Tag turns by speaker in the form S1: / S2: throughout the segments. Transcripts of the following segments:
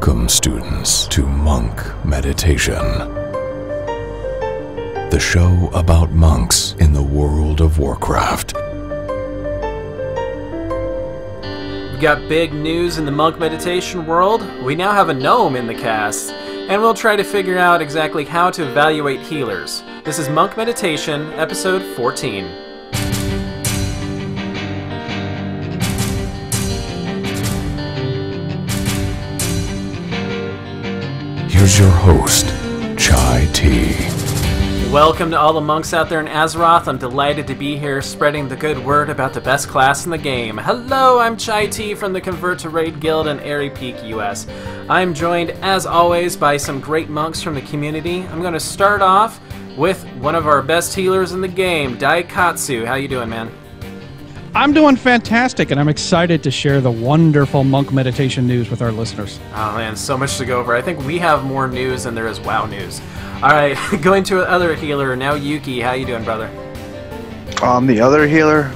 S1: Welcome, students, to Monk Meditation, the show about monks in the world of Warcraft.
S2: We got big news in the Monk Meditation world. We now have a gnome in the cast, and we'll try to figure out exactly how to evaluate healers. This is Monk Meditation, episode 14.
S1: Here's your host, Chai T.
S2: Welcome to all the monks out there in Azeroth. I'm delighted to be here spreading the good word about the best class in the game. Hello, I'm Chai T from the Convert to Raid Guild in Airy Peak, US. I'm joined, as always, by some great monks from the community. I'm going to start off with one of our best healers in the game, Daikatsu. How you doing, man?
S3: I'm doing fantastic, and I'm excited to share the wonderful Monk Meditation news with our listeners.
S2: Oh man, so much to go over. I think we have more news than there is WoW news. Alright, going to another healer, now Yuki. How you doing, brother?
S4: I'm the other healer.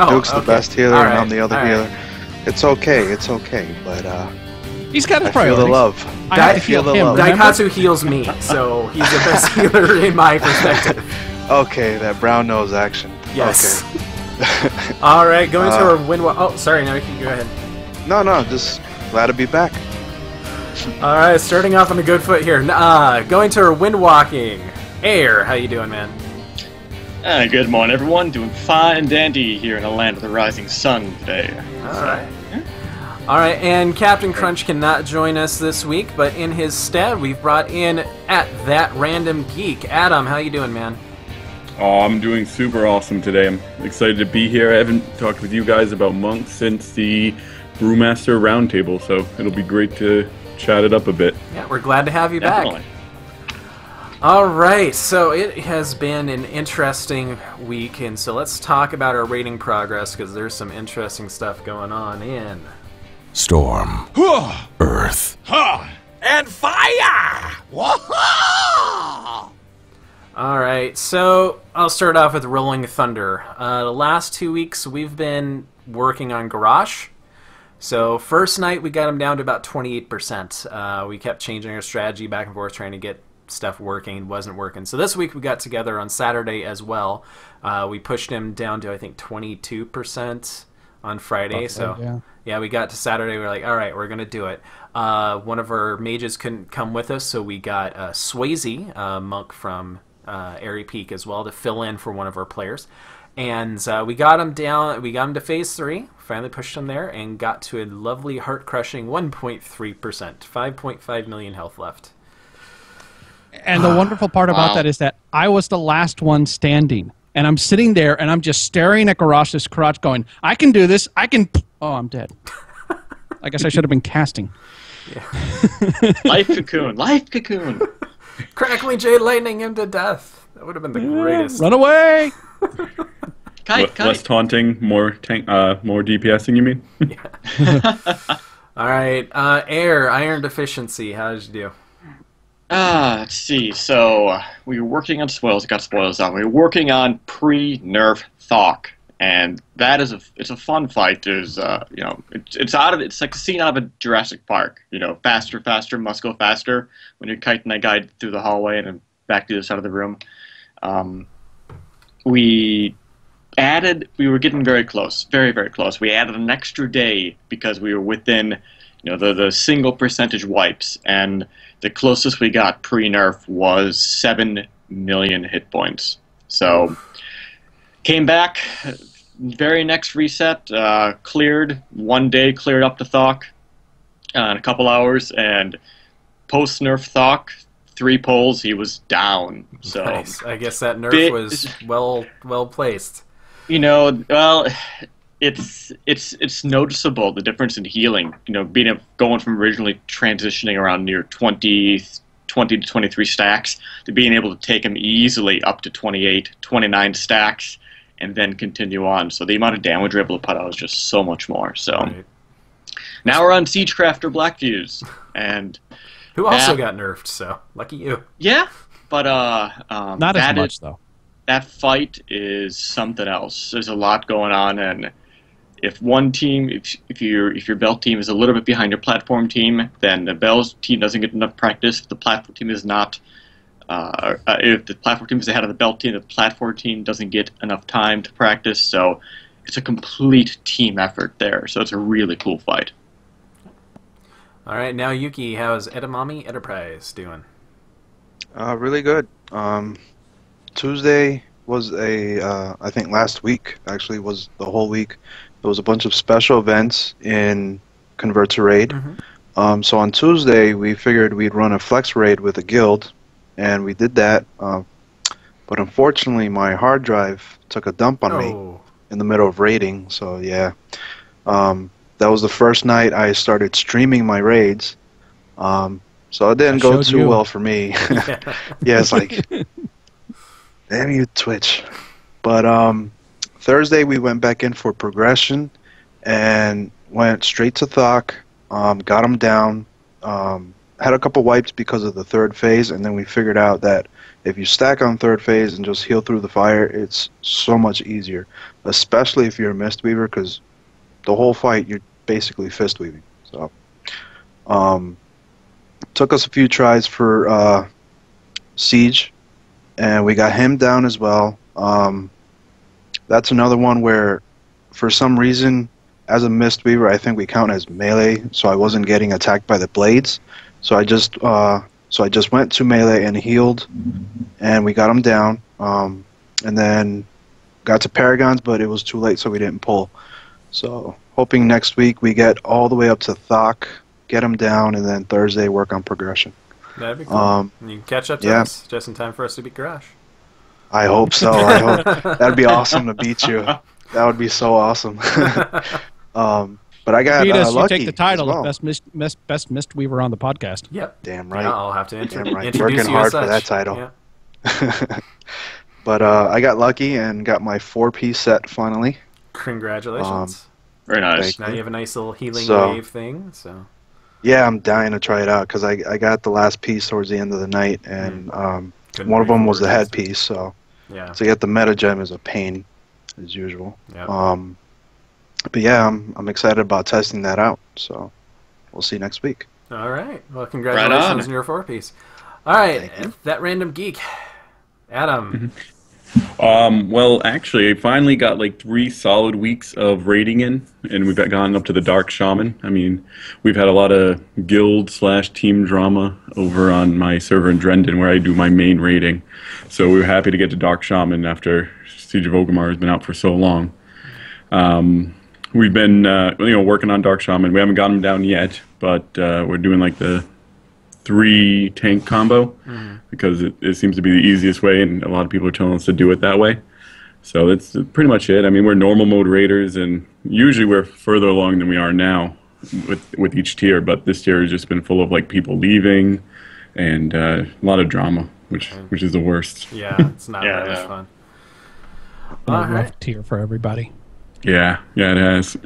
S4: Duke's
S2: okay.
S4: the best healer,
S2: All right,
S4: and I'm the other healer.
S2: right.
S4: It's okay, but
S3: He's got his
S4: I feel
S3: priorities.
S4: the love.
S3: I feel the love.
S2: Daikatsu heals me, so he's the best healer in my perspective.
S4: Okay, that brown nose action.
S2: Yes.
S4: Okay.
S2: Alright, going to our windwalk. Oh, sorry, now you can go ahead.
S4: No, just glad to be back.
S2: Alright, starting off on a good foot here. Going to our windwalking. Air, how you doing, man?
S5: Good morning, everyone. Doing fine and dandy here in the land of the rising sun today.
S2: Alright. Alright, and Captain Crunch cannot join us this week, but in his stead, we've brought in That Random Geek. Adam, how you doing, man?
S6: Oh, I'm doing super awesome today. I'm excited to be here. I haven't talked with you guys about monks since the Brewmaster Roundtable, so it'll be great to chat it up a bit.
S2: Yeah, we're glad to have you
S5: Definitely.
S2: back. Alright, so it has been an interesting week, and so let's talk about our rating progress, because there's some interesting stuff going on in
S1: Storm, Earth,
S7: and fire!
S2: Alright, so I'll start off with Rolling Thunder. The last 2 weeks we've been working on Garrosh. So first night we got him down to about 28%. We kept changing our strategy back and forth trying to get stuff working. It wasn't working. So this week we got together on Saturday as well. We pushed him down to I think 22% on Friday. So yeah, we got to Saturday. We were like, all right, we're going to do it. One of our mages couldn't come with us, so we got Swayze, a monk from Airy Peak as well, to fill in for one of our players. And we got him down, we got him to phase 3, finally pushed him there, and got to a lovely heart-crushing 1.3%, 5.5 million health left.
S3: And the wonderful part about that is that I was the last one standing. And I'm sitting there, and I'm just staring at Garrosh's crotch going, I can do this, I can... Oh, I'm dead. I guess I should have been casting.
S2: Yeah.
S5: Life cocoon.
S2: Crackling Jade Lightning him to death. That would have been the greatest.
S3: Run away!
S6: Less taunting, more DPSing, you mean?
S2: Yeah. Alright, Air, Iron Deficiency, how did you do?
S5: Let's see. So we were working on spoils. Got spoils out. We were working on pre-nerf Thok, and that is it's a fun fight. There's it's like a scene out of a Jurassic Park. Faster, must go faster when you're kiting that guy through the hallway and then back to the other side of the room. We were getting very close, very, very close. We added an extra day because we were within, the single percentage wipes, and the closest we got pre-nerf was 7 million hit points. So, came back, very next reset, cleared, one day cleared up the Thok in a couple hours, and post-nerf Thok, 3 polls, he was down. So
S2: nice. I guess that nerf was well placed.
S5: Well, it's noticeable, the difference in healing. Going from originally transitioning around near 20 to 23 stacks to being able to take him easily up to 28, 29 stacks and then continue on. So the amount of damage we're able to put out is just so much more. So right. Now we're on Siegecrafter Blackfuse, and
S2: who also got nerfed. So lucky you.
S5: Yeah, but
S3: not as much though.
S5: That fight is something else. There's a lot going on, and if one team, if your belt team is a little bit behind your platform team, then the belt team doesn't get enough practice. If the platform team is not, if the platform team is ahead of the belt team, the platform team doesn't get enough time to practice. So it's a complete team effort there. So it's a really cool fight.
S2: All right, now Yuki, how's Edamame Enterprise doing?
S4: Really good. Tuesday was I think last week actually was the whole week. There was a bunch of special events in Convert to Raid. So on Tuesday, we figured we'd run a flex raid with a guild, and we did that. But unfortunately, my hard drive took a dump on me in the middle of raiding. So yeah, that was the first night I started streaming my raids. So it didn't go too well for me. Yeah, it's like, damn you, Twitch. But Thursday we went back in for progression and went straight to Thok, got him down, had a couple wipes because of the third phase, and then we figured out that if you stack on third phase and just heal through the fire, it's so much easier, especially if you're a Mistweaver, because the whole fight you're basically fist weaving. So took us a few tries for Siege, and we got him down as well. That's another one where, for some reason, as a Mistweaver, I think we count as melee, so I wasn't getting attacked by the blades. So I just went to melee and healed, and we got him down. And then got to Paragons, but it was too late, so we didn't pull. So hoping next week we get all the way up to Thok, get him down, and then Thursday work on progression.
S2: That'd be cool. And you can catch up to us just in time for us to beat Garage.
S4: I hope so. I hope that'd be awesome to beat you. That would be so awesome. But I got
S3: beat us,
S4: lucky.
S3: You take the title
S4: well.
S3: of best Mistweaver on the podcast.
S2: Yep.
S4: Damn right.
S2: Yeah, I'll have to introduce
S4: Working
S2: you
S4: hard
S2: as such.
S4: for that title.
S2: Yeah.
S4: But I got lucky and got my 4-piece set finally.
S2: Congratulations.
S5: Very nice.
S2: Now you have a nice little healing
S4: So-
S2: wave thing. So
S4: Yeah, I'm dying to try it out because I got the last piece towards the end of the night, and one of them was the headpiece. So
S2: yeah.
S4: to get the meta gem is a pain, as usual.
S2: Yeah.
S4: But yeah, I'm excited about testing that out. So we'll see next week.
S2: All right. Well, congratulations on your 4-piece. All right.
S4: Thank you.
S2: That random geek, Adam.
S6: Well, actually, I finally got like 3 solid weeks of raiding in, and we've gone up to the Dark Shaman. I mean, we've had a lot of guild/team drama over on my server in Drendan, where I do my main raiding. So we were happy to get to Dark Shaman after Siege of Orgrimmar has been out for so long. We've been working on Dark Shaman. We haven't got him down yet, but we're doing like the 3 tank combo because it seems to be the easiest way, and a lot of people are telling us to do it that way. So that's pretty much it. I mean, we're normal mode raiders, and usually we're further along than we are now with each tier, but this tier has just been full of like people leaving and a lot of drama, which is the worst.
S2: Yeah, it's not very much fun.
S3: A
S2: All
S3: rough
S2: right.
S3: tier for everybody.
S6: Yeah, it has.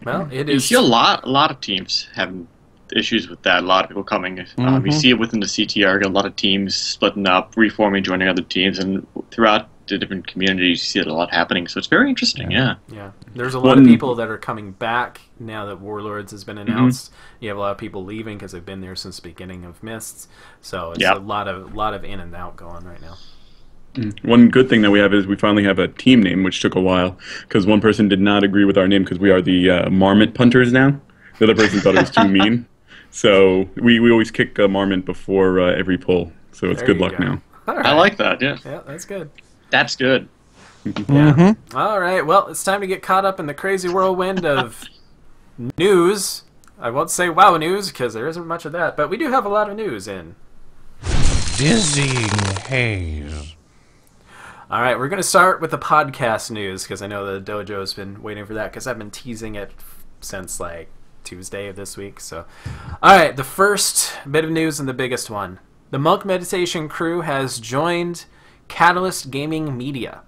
S2: Well, it
S5: You
S2: is.
S5: see a lot of teams having issues with that. A lot of people coming. You see it within the CTR. A lot of teams splitting up, reforming, joining other teams, and throughout the different communities, you see it a lot happening. So it's very interesting. Yeah.
S2: Yeah, there's a lot of people that are coming back now that Warlords has been announced. You have a lot of people leaving because they've been there since the beginning of Mists. So it's a lot of in and out going right now.
S6: One good thing that we have is we finally have a team name, which took a while because one person did not agree with our name because we are the Marmot Punters now. The other person thought it was too mean. So we always kick a Marmot before every pull. So it's
S2: There
S6: good
S2: you
S6: luck
S2: go.
S6: now.
S2: All right.
S5: I like that. Yeah,
S2: Yeah, that's good.
S5: that's good.
S2: Yeah. All right. Well, it's time to get caught up in the crazy whirlwind of news. I won't say WoW news because there isn't much of that, but we do have a lot of news in.
S7: Dizzying haze.
S2: All right, we're going to start with the podcast news because I know the dojo's been waiting for that because I've been teasing it since like Tuesday of this week. So, all right, the first bit of news and the biggest one. The Monk Meditation crew has joined Catalyst Gaming Media.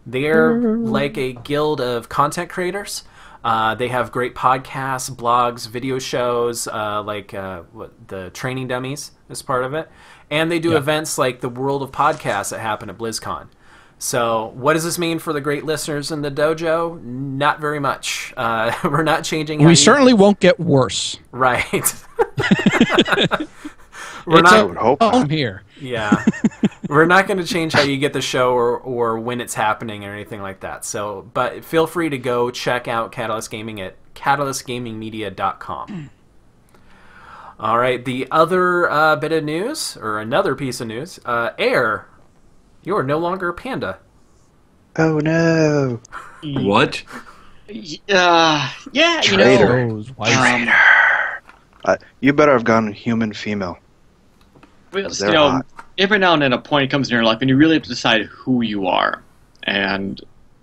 S2: They're like a guild of content creators. They have great podcasts, blogs, video shows, the Training Dummies is part of it. And they do events like the World of Podcasts that happen at BlizzCon. So, what does this mean for the great listeners in the dojo? Not very much. We're not changing.
S3: We certainly won't get worse.
S2: Right.
S3: I would hope I'm here.
S2: Yeah. We're not going to change how you get the show or when it's happening or anything like that. So, but feel free to go check out Catalyst Gaming at catalystgamingmedia.com. All right. The other bit of news, or another piece of news, Air. You're no longer a panda.
S4: Oh no!
S6: What?
S5: Yeah,
S4: Traitor.
S3: Traitor.
S4: You better have gone human female.
S5: Well,
S4: They're hot.
S5: every now and then a point comes in your life, and you really have to decide who you are. And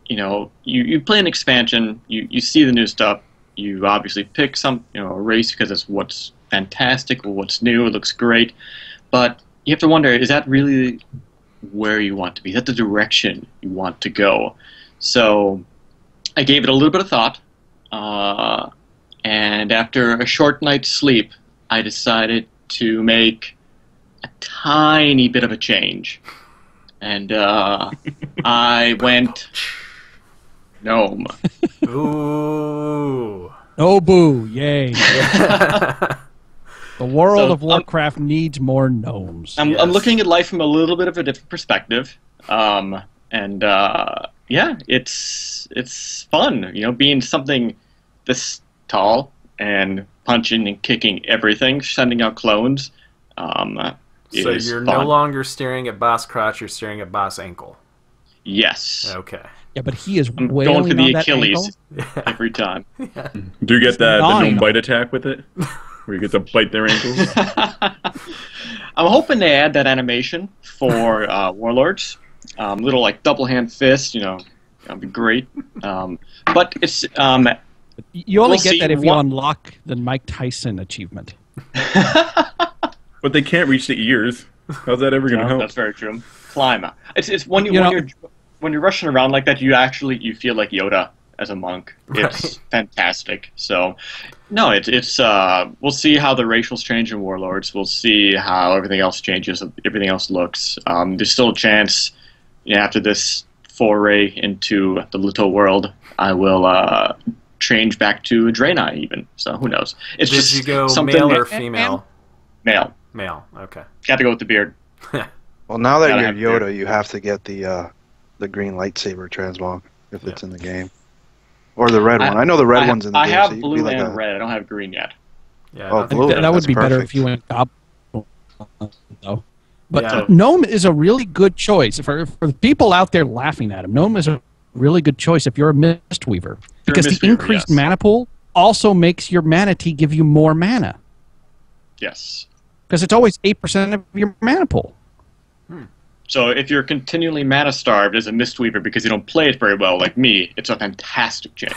S5: you play an expansion, you see the new stuff, you obviously pick a race because it's what's fantastic or what's new, it looks great, but you have to wonder, is that really where you want to be? Is that the direction you want to go? So I gave it a little bit of thought, and after a short night's sleep, I decided to make a tiny bit of a change. And I went gnome.
S2: Ooh.
S3: Oh, boo. Yay. The world of Warcraft needs more gnomes.
S5: I'm looking at life from a little bit of a different perspective, yeah, it's fun, being something this tall and punching and kicking everything, sending out clones.
S2: So you're
S5: fun.
S2: no longer staring at boss crotch; you're staring at boss ankle.
S5: Yes.
S2: Okay.
S3: Yeah, but he is
S5: I'm
S3: wailing
S5: going for the
S3: on
S5: Achilles
S3: that
S5: every time.
S6: Do you get the
S3: gnawing
S6: gnome bite attack with it? Where you get to bite their ankles?
S5: I'm hoping they add that animation for Warlords. Little like double hand fist, that'd be great. But it's
S3: You only
S5: we'll
S3: get
S5: see
S3: that if you unlock the Mike Tyson achievement.
S6: But they can't reach the ears. How's that ever going to help?
S5: That's very true. Climb. It's when you're rushing around like that, you feel like Yoda as a monk. It's fantastic. So, no, it's we'll see how the racials change in Warlords. We'll see how everything else changes, everything else looks. There's still a chance, after this foray into the little world, I will change back to Draenei even. So who knows? It's
S2: Did
S5: just
S2: you go
S5: something
S2: male or female?
S5: Male.
S2: Male. Okay.
S5: Got to go with the beard.
S4: Well, now that
S5: Gotta
S4: you're
S5: have
S4: Yoda, you have to get the green lightsaber transmog if it's in the game, or the red one. I know the red one's in the game.
S5: I have
S4: so you
S5: blue
S4: could be
S5: and
S4: like
S5: red. I don't have green yet.
S2: Yeah.
S4: Oh, blue.
S3: That would
S4: That's
S3: be better
S4: perfect.
S3: if you went goblin, though. But
S2: Yeah.
S3: Gnome is a really good choice. For the people out there laughing at him, Gnome is a really good choice if you're a Mistweaver. Because the
S5: Mistweaver,
S3: increased
S5: yes.
S3: mana pool also makes your mana tea give you more mana.
S5: Yes.
S3: Because it's always 8% of your mana pool.
S5: So if you're continually mana starved as a Mistweaver because you don't play it very well like me, it's a fantastic change.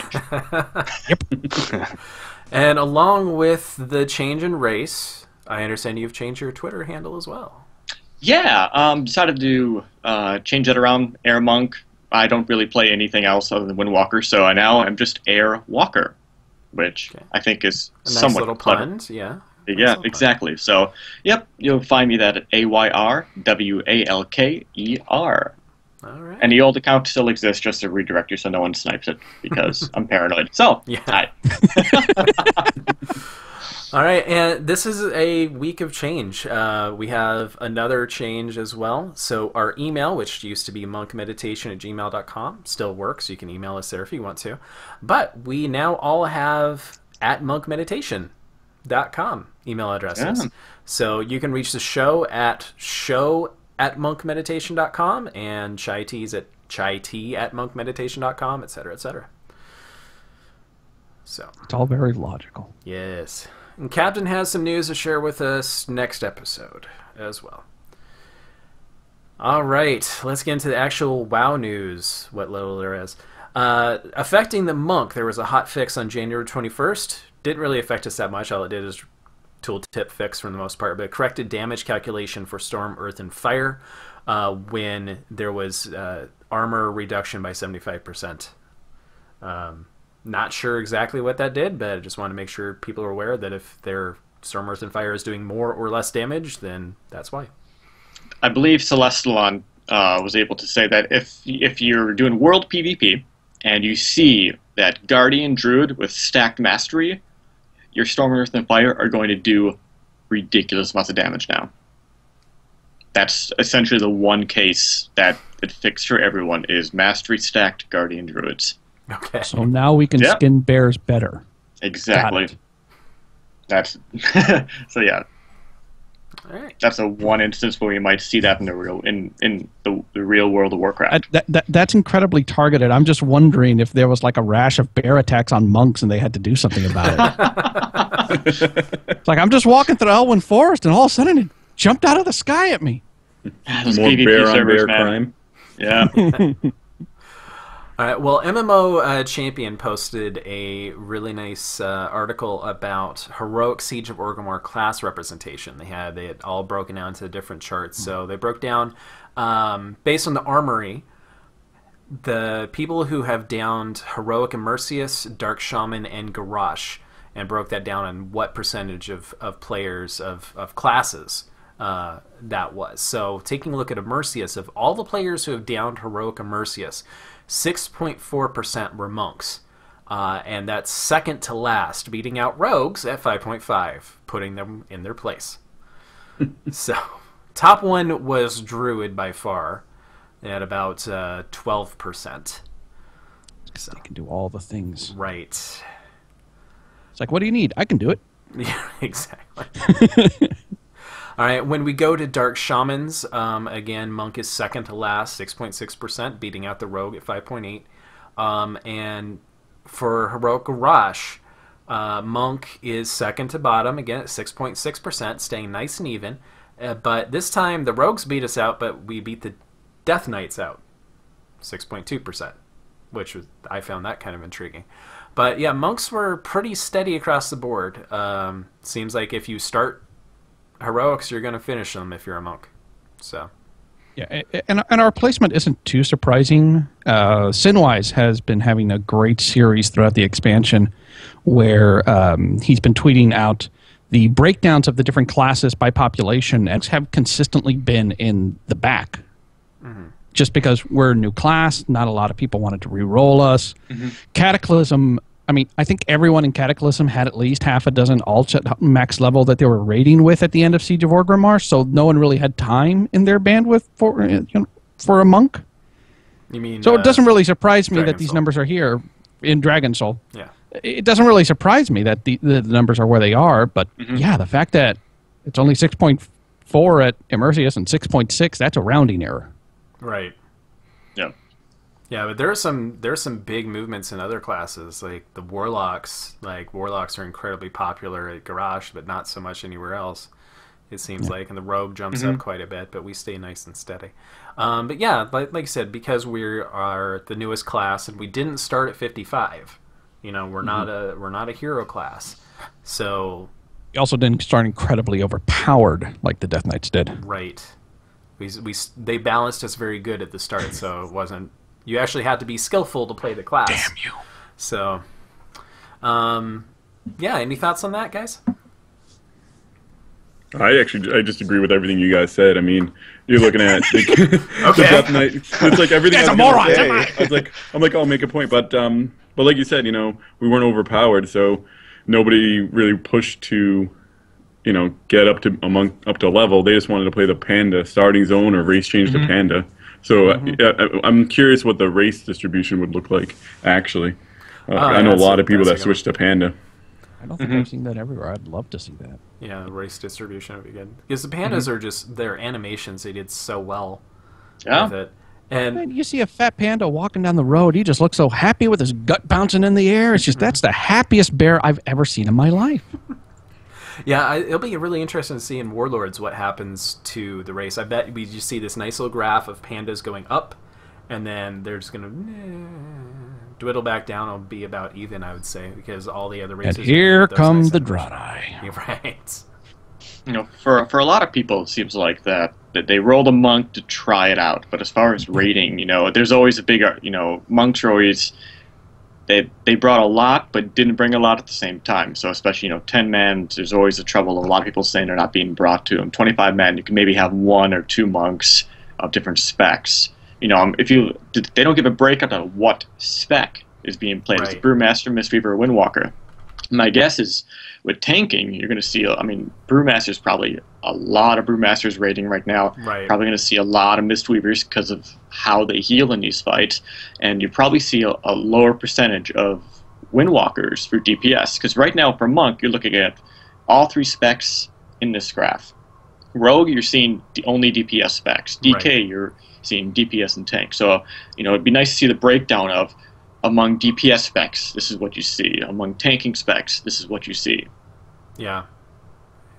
S2: And along with the change in race, I understand you've changed your Twitter handle as well.
S5: Yeah, decided to change that around. Air Monk. I don't really play anything else other than Windwalker, so I now am just Air Walker, which I think is
S2: A nice
S5: somewhat
S2: little
S5: clever.
S2: pun, yeah.
S5: Yeah,
S2: Nice little
S5: exactly. So, yep, you'll find me that at AYRWALKER.
S2: All right.
S5: And the old account still exists just to redirect you so no one snipes it because I'm paranoid. So,
S2: Yeah.
S5: hi.
S2: All right, and this is a week of change. We have another change as well. So our email, which used to be monkmeditation@gmail.com, still works. You can email us there if you want to. But we now all have @monkmeditation.com email addresses.
S5: Yeah.
S2: So you can reach the show@monkmeditation.com and Chai Teas at chait@monkmeditation.com, etc., etc. So,
S3: It's all very logical.
S2: yes. And Captain has some news to share with us next episode as well. All right, let's get into the actual WoW news, what little there is. Affecting the monk, there was a hot fix on January 21st. Didn't really affect us that much. All it did is tooltip fix for the most part, but it corrected damage calculation for Storm, Earth, and Fire when there was armor reduction by 75%. Not sure exactly what that did, but I just want to make sure people are aware that if their Storm, Earth, and Fire is doing more or less damage, then that's why.
S5: I believe Celestalon was able to say that if you're doing world PvP and you see that Guardian Druid with stacked mastery, your Storm, Earth, and Fire are going to do ridiculous amounts of damage now. That's essentially the one case that it fixed for everyone is mastery stacked Guardian Druids.
S2: Okay.
S3: So now we can skin bears better.
S5: Exactly. That's so yeah.
S2: All right.
S5: That's a one instance where you might see that in the real World of Warcraft.
S3: That's incredibly targeted. I'm just wondering if there was like a rash of bear attacks on monks and they had to do something about it. It's like I'm just walking through Elwyn Forest and all of a sudden it jumped out of the sky at me.
S5: Those
S6: More
S5: PvP
S6: bear on
S5: servers,
S6: bear
S5: man.
S6: crime.
S5: Yeah.
S2: All right. Well, MMO Champion posted a really nice article about heroic Siege of Orgrimmar class representation. They had it all broken down into different charts. So they broke down based on the armory, the people who have downed heroic Immersius, Dark Shaman, and Garrosh, and broke that down on what percentage of players of classes that was. So taking a look at Immersius, of all the players who have downed heroic Immersius, 6.4% were monks, and that's second to last, beating out rogues at 5.5, putting them in their place. So, top one was druid by far, at about 12%.
S3: So they can do all the things.
S2: Right.
S3: It's like, what do you need? I can do it.
S2: Yeah, exactly. All right, when we go to Dark Shamans, again, Monk is second to last, 6.6%, beating out the Rogue at 5.8%. And for Heroic Garrosh, Monk is second to bottom, again at 6.6%, staying nice and even. But this time, the Rogues beat us out, but we beat the Death Knights out, 6.2%, which was, I found that kind of intriguing. But yeah, Monks were pretty steady across the board. Seems like if you start heroics, you're going to finish them if you're a monk. So,
S3: yeah, and our placement isn't too surprising. Sinwise has been having a great series throughout the expansion, where he's been tweeting out the breakdowns of the different classes by population, and have consistently been in the back. Mm-hmm. Just because we're a new class, not a lot of people wanted to re-roll us. Mm-hmm. Cataclysm. I mean, I think everyone in Cataclysm had at least half a dozen alts at max level that they were raiding with at the end of Siege of Orgrimmar, so no one really had time in their bandwidth for a monk.
S2: You mean?
S3: So it doesn't really surprise me
S2: Dragon
S3: that these
S2: Soul.
S3: numbers are here in Dragon Soul.
S2: Yeah.
S3: It doesn't really surprise me that the numbers are where they are, but yeah, the fact that it's only 6.4 at Immersius and 6.6, that's a rounding error.
S2: Right.
S5: Yeah.
S2: Yeah, but there's some big movements in other classes, like the Warlocks. Like Warlocks are incredibly popular at Garrosh, but not so much anywhere else, it seems like. And the Rogue jumps up quite a bit, but we stay nice and steady. But yeah, like I said, because we are the newest class and we didn't start at 55, we're not a hero class, so
S3: We also didn't start incredibly overpowered like the Death Knights did.
S2: right. They balanced us very good at the start, so it wasn't. You actually had to be skillful to play the class.
S3: Damn you.
S2: So, yeah, any thoughts on that, guys?
S6: I just agree with everything you guys said. I mean, you're looking at the Death Knight. It's like everything.
S3: That's
S6: I
S3: a
S6: was gonna
S3: moron.
S6: say. I'm like, I'll make a point, but like you said, we weren't overpowered, so nobody really pushed to, get up to level. They just wanted to play the Panda starting zone or race change to Panda. So I'm curious what the race distribution would look like, actually. I know a lot of people that switched to Panda.
S3: I don't think I've seen that everywhere. I'd love to see that.
S2: Yeah, the race distribution would be good. Because the pandas are just, their animations, they did so well with it. And
S3: Man, you see a fat panda walking down the road, he just looks so happy with his gut bouncing in the air. It's just, that's the happiest bear I've ever seen in my life.
S2: yeah, it'll be really interesting to see in Warlords what happens to the race. I bet we just see this nice little graph of pandas going up, and then they're just going to dwindle back down. It'll be about even, I would say, because all the other races...
S3: And here
S2: those
S3: come
S2: nice
S3: the
S2: numbers.
S3: Draenei.
S2: You're right.
S5: For a lot of people, it seems like that they rolled a monk to try it out. But as far as rating, there's always a big, monks are always... They brought a lot, but didn't bring a lot at the same time. So especially, 10 men, there's always the trouble of a lot of people saying they're not being brought to them. 25 men, you can maybe have 1 or 2 monks. different specs. If they don't give a breakout on what spec is being played. It's a Brewmaster, Mistweaver, or Windwalker. My guess is with tanking, you're going to see, Brewmaster's probably a lot of Brewmasters raiding right now.
S2: Right.
S5: Probably going to see a lot of Mistweavers because of how they heal in these fights. And you probably see a lower percentage of Windwalkers for DPS. Because right now, for Monk, you're looking at all 3 specs in this graph. Rogue, you're seeing the only DPS specs. DK, you're seeing DPS and tank. So, it'd be nice to see the breakdown of among DPS specs, this is what you see. Among tanking specs, this is what you see.
S2: Yeah.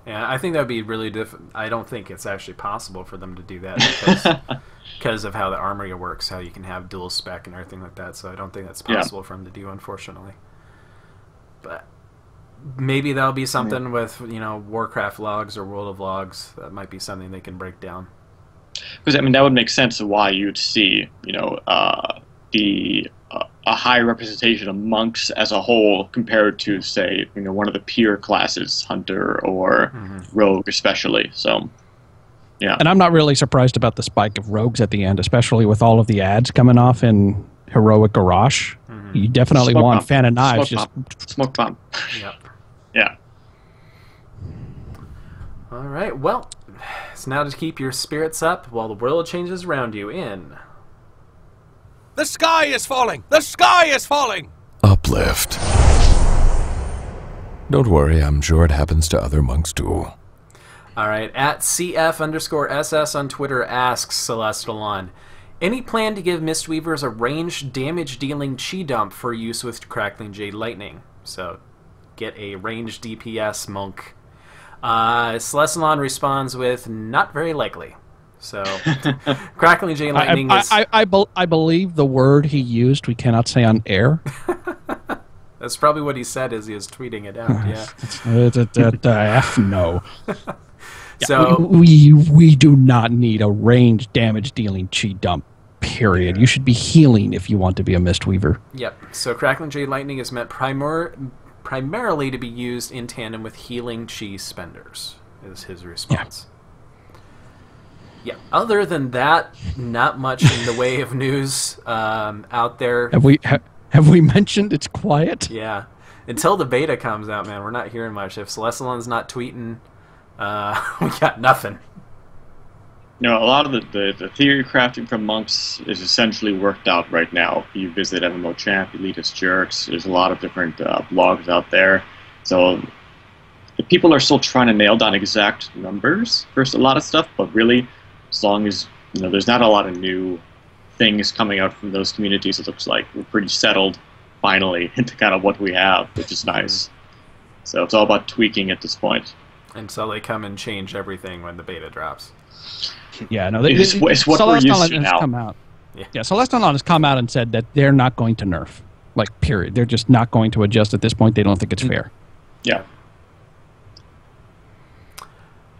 S2: Yeah, I think that would be really different. I don't think it's actually possible for them to do that because of how the armory works, how you can have dual spec and everything like that. So I don't think that's possible for them to do, unfortunately. But maybe that'll be something with, Warcraft logs or World of Logs. That might be something they can break down.
S5: Because, that would make sense of why you'd see, a high representation of monks as a whole compared to, say, one of the peer classes, hunter or rogue especially. So, yeah.
S3: And I'm not really surprised about the spike of rogues at the end, especially with all of the ads coming off in Heroic Garrosh. You definitely
S5: Smoke
S3: want
S5: bomb.
S3: Fan of Knives.
S5: Smoke bomb.
S2: Yep.
S5: Yeah.
S2: All right. Well, it's now to keep your spirits up while the world changes around you in...
S7: The sky is falling! The sky is falling!
S1: Uplift. Don't worry, I'm sure it happens to other monks too.
S2: All right, at CF_SS on Twitter asks Celestalon, any plan to give Mistweavers a ranged damage-dealing chi dump for use with Crackling Jade Lightning? So, get a ranged DPS monk. Celestalon responds with, not very likely. So, Crackling Jade Lightning is...
S3: I believe the word he used we cannot say on air.
S2: That's probably what he said as he was tweeting it out,
S3: No.
S2: So
S3: we do not need a ranged damage-dealing chi dump, period. You should be healing if you want to be a Mistweaver.
S2: Yep. So Crackling Jade Lightning is meant primarily to be used in tandem with healing chi spenders, is his response. Yeah. Other than that, not much in the way of news out there.
S3: Have we mentioned it's quiet?
S2: Yeah. Until the beta comes out, man, we're not hearing much. If Celestalon's not tweeting, we got nothing.
S5: A lot of the theory crafting from monks is essentially worked out right now. You visit MMO Champ, Elitist Jerks, there's a lot of different blogs out there. So the people are still trying to nail down exact numbers for a lot of stuff, but really, as long as there's not a lot of new things coming out from those communities, it looks like we're pretty settled finally into kind of what we have, which is nice. So it's all about tweaking at this point.
S2: Until they come and change everything when the beta drops.
S3: Yeah, no,
S5: it's what we're used to now.
S3: Come out. Yeah, Celestalon has come out and said that they're not going to nerf. Like, period. They're just not going to adjust at this point. They don't think it's fair.
S5: Yeah.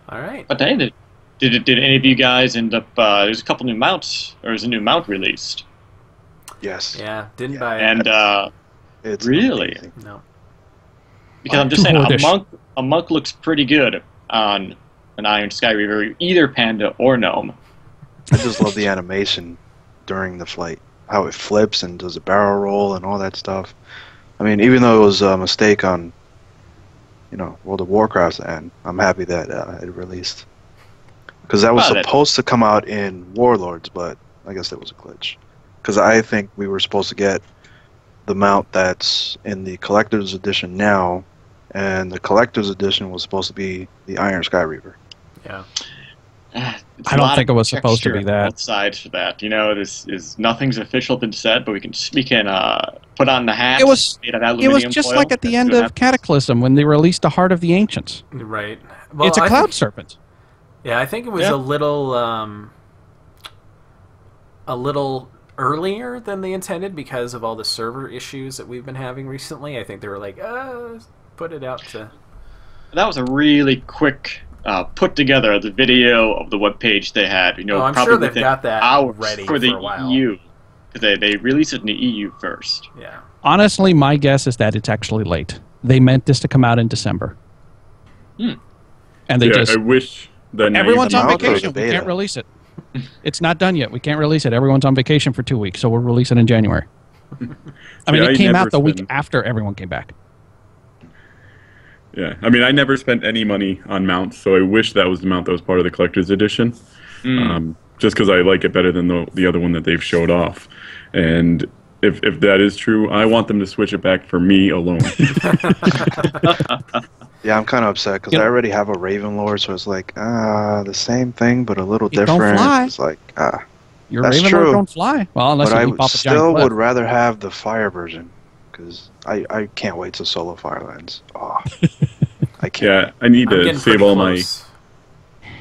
S2: All right.
S5: But hey, did any of you guys end up? There's a couple new mounts, or is a new mount released?
S4: Yes.
S2: Yeah, didn't buy it.
S5: And
S4: It's
S5: really?
S4: amazing.
S2: No.
S5: Because I'm just saying, a monk looks pretty good on an Iron Sky Reaver, either Panda or Gnome.
S4: I just love the animation during the flight, how it flips and does a barrel roll and all that stuff. I mean, even though it was a mistake on, World of Warcraft's end, I'm happy that it released. Because that was supposed to come out in Warlords, but I guess that was a glitch. Because I think we were supposed to get the mount that's in the Collector's Edition now, and the Collector's Edition was supposed to be the Iron Sky Reaver.
S2: Yeah.
S3: I don't think it was supposed to be that.
S5: Both sides for that, this is nothing's official been said, but we can put on the hat.
S3: It was just like at the end of Cataclysm when they released the Heart of the Ancients.
S2: Right. Well,
S3: it's a cloud serpent.
S2: Yeah, I think it was a little earlier than they intended because of all the server issues that we've been having recently. I think they were like, put it out to...
S5: That was a really quick put together the video of the webpage they had.
S2: I'm
S5: probably
S2: sure they've got that ready
S5: for the
S2: a while.
S5: EU. They released it in the EU first.
S2: Yeah.
S3: Honestly, my guess is that it's actually late. They meant this to come out in December.
S5: Hmm.
S3: And they
S6: I wish that
S3: everyone's on
S4: Mount or
S3: vacation.
S4: the
S3: We can't
S4: beta?
S3: release it. It's not done yet. We can't release it. Everyone's on vacation for 2 weeks, so we'll release it in January. I mean, it came out the week after everyone came back.
S6: Yeah, I mean, I never spent any money on mounts, so I wish that was the mount that was part of the collector's edition. Just because I like it better than the other one that they've showed off. And if that is true, I want them to switch it back for me alone.
S4: Yeah, I'm kind of upset because I already have a Raven Lord, so it's like, the same thing, but a little
S3: It don't
S4: different.
S3: fly.
S4: It's like,
S3: Your
S4: that's
S3: Raven
S4: true.
S3: Lord don't fly. Well, unless
S4: but
S3: you
S4: I
S3: pop a giant
S4: still
S3: cliff.
S4: would rather have the fire version because I can't wait to solo Firelands. Oh, I can't.
S6: Yeah, I need
S2: I'm
S6: to
S2: getting
S6: save
S2: pretty
S6: all
S2: close.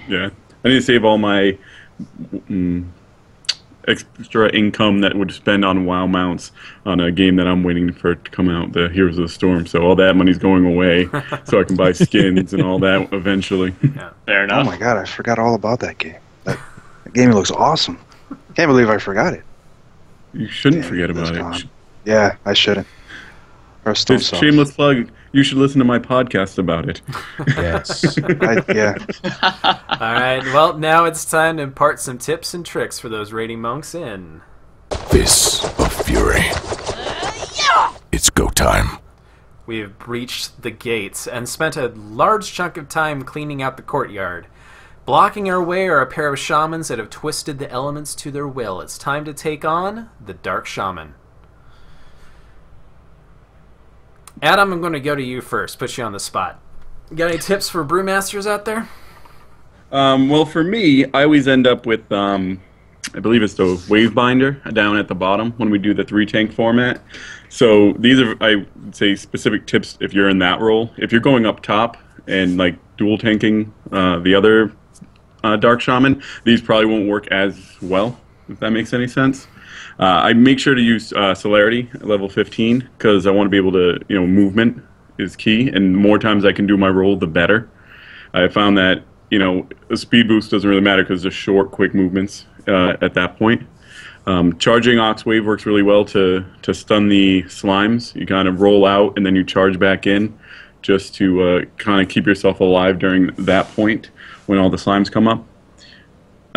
S6: I need to save all my extra income that would spend on WoW mounts on a game that I'm waiting for it to come out, the Heroes of the Storm. So all that money's going away, so I can buy skins and all that eventually.
S2: Yeah.
S5: Fair
S4: Oh
S5: enough.
S4: my god, I forgot all about that game. That game looks awesome. Can't believe I forgot it.
S6: You shouldn't
S4: Damn,
S6: forget
S4: it's
S6: about
S4: gone.
S6: it.
S4: Yeah, I shouldn't. Or still
S6: It's shameless plug. You should listen to my podcast about it.
S3: Yes.
S4: Yeah.
S2: All right. Well, now it's time to impart some tips and tricks for those raiding monks in
S1: Fist of Fury. It's go time.
S2: We have breached the gates and spent a large chunk of time cleaning out the courtyard. Blocking our way are a pair of shamans that have twisted the elements to their will. It's time to take on the Dark Shaman. Adam, I'm going to go to you first, put you on the spot. You got any tips for brewmasters out there?
S6: Well, for me, I always end up with, I believe it's the wave binder down at the bottom when we do the 3-tank format. So these are, I would say, specific tips if you're in that role. If you're going up top and like dual tanking the other Dark Shaman, these probably won't work as well, if that makes any sense. I make sure to use celerity at level 15 because I want to be able to, movement is key, and the more times I can do my role, the better. I found that, a speed boost doesn't really matter because they're short, quick movements at that point. Charging Ox Wave works really well to stun the slimes. You kind of roll out and then you charge back in just to kind of keep yourself alive during that point when all the slimes come up.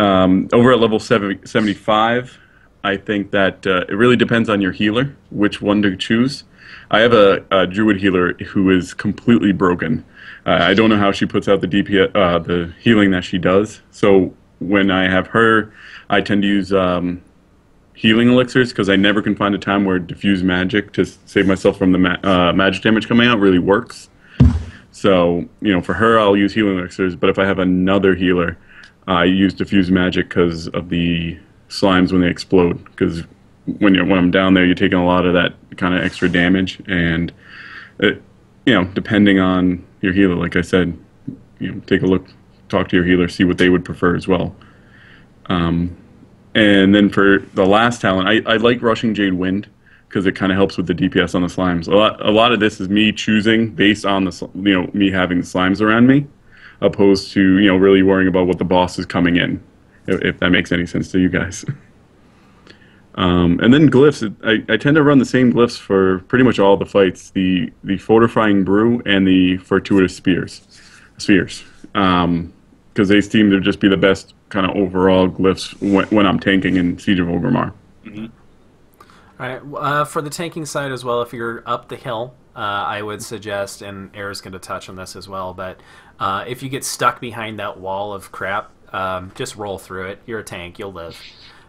S6: Over at level 75, I think that it really depends on your healer, which one to choose. I have a druid healer who is completely broken. I don't know how she puts out the DPS, the healing that she does. So when I have her, I tend to use healing elixirs because I never can find a time where diffuse magic to save myself from the magic damage coming out really works. So for her, I'll use healing elixirs. But if I have another healer, I use diffuse magic because of the slimes when they explode, because when I'm down there, you're taking a lot of that kind of extra damage, and depending on your healer, like I said, take a look, talk to your healer, see what they would prefer as well. And then for the last talent, I like Rushing Jade Wind because it kind of helps with the DPS on the slimes. A lot of this is me choosing based on the me having the slimes around me, opposed to really worrying about what the boss is coming in. If that makes any sense to you guys. And then glyphs, I tend to run the same glyphs for pretty much all the fights, the Fortifying Brew and the Fortuitous Spheres. Because they seem to just be the best kind of overall glyphs when I'm tanking in Siege of Orgrimmar.
S2: Mm-hmm. All right, for the tanking side as well, if you're up the hill, I would suggest, and Air's going to touch on this as well, but if you get stuck behind that wall of crap, just roll through it. You're a tank. You'll live.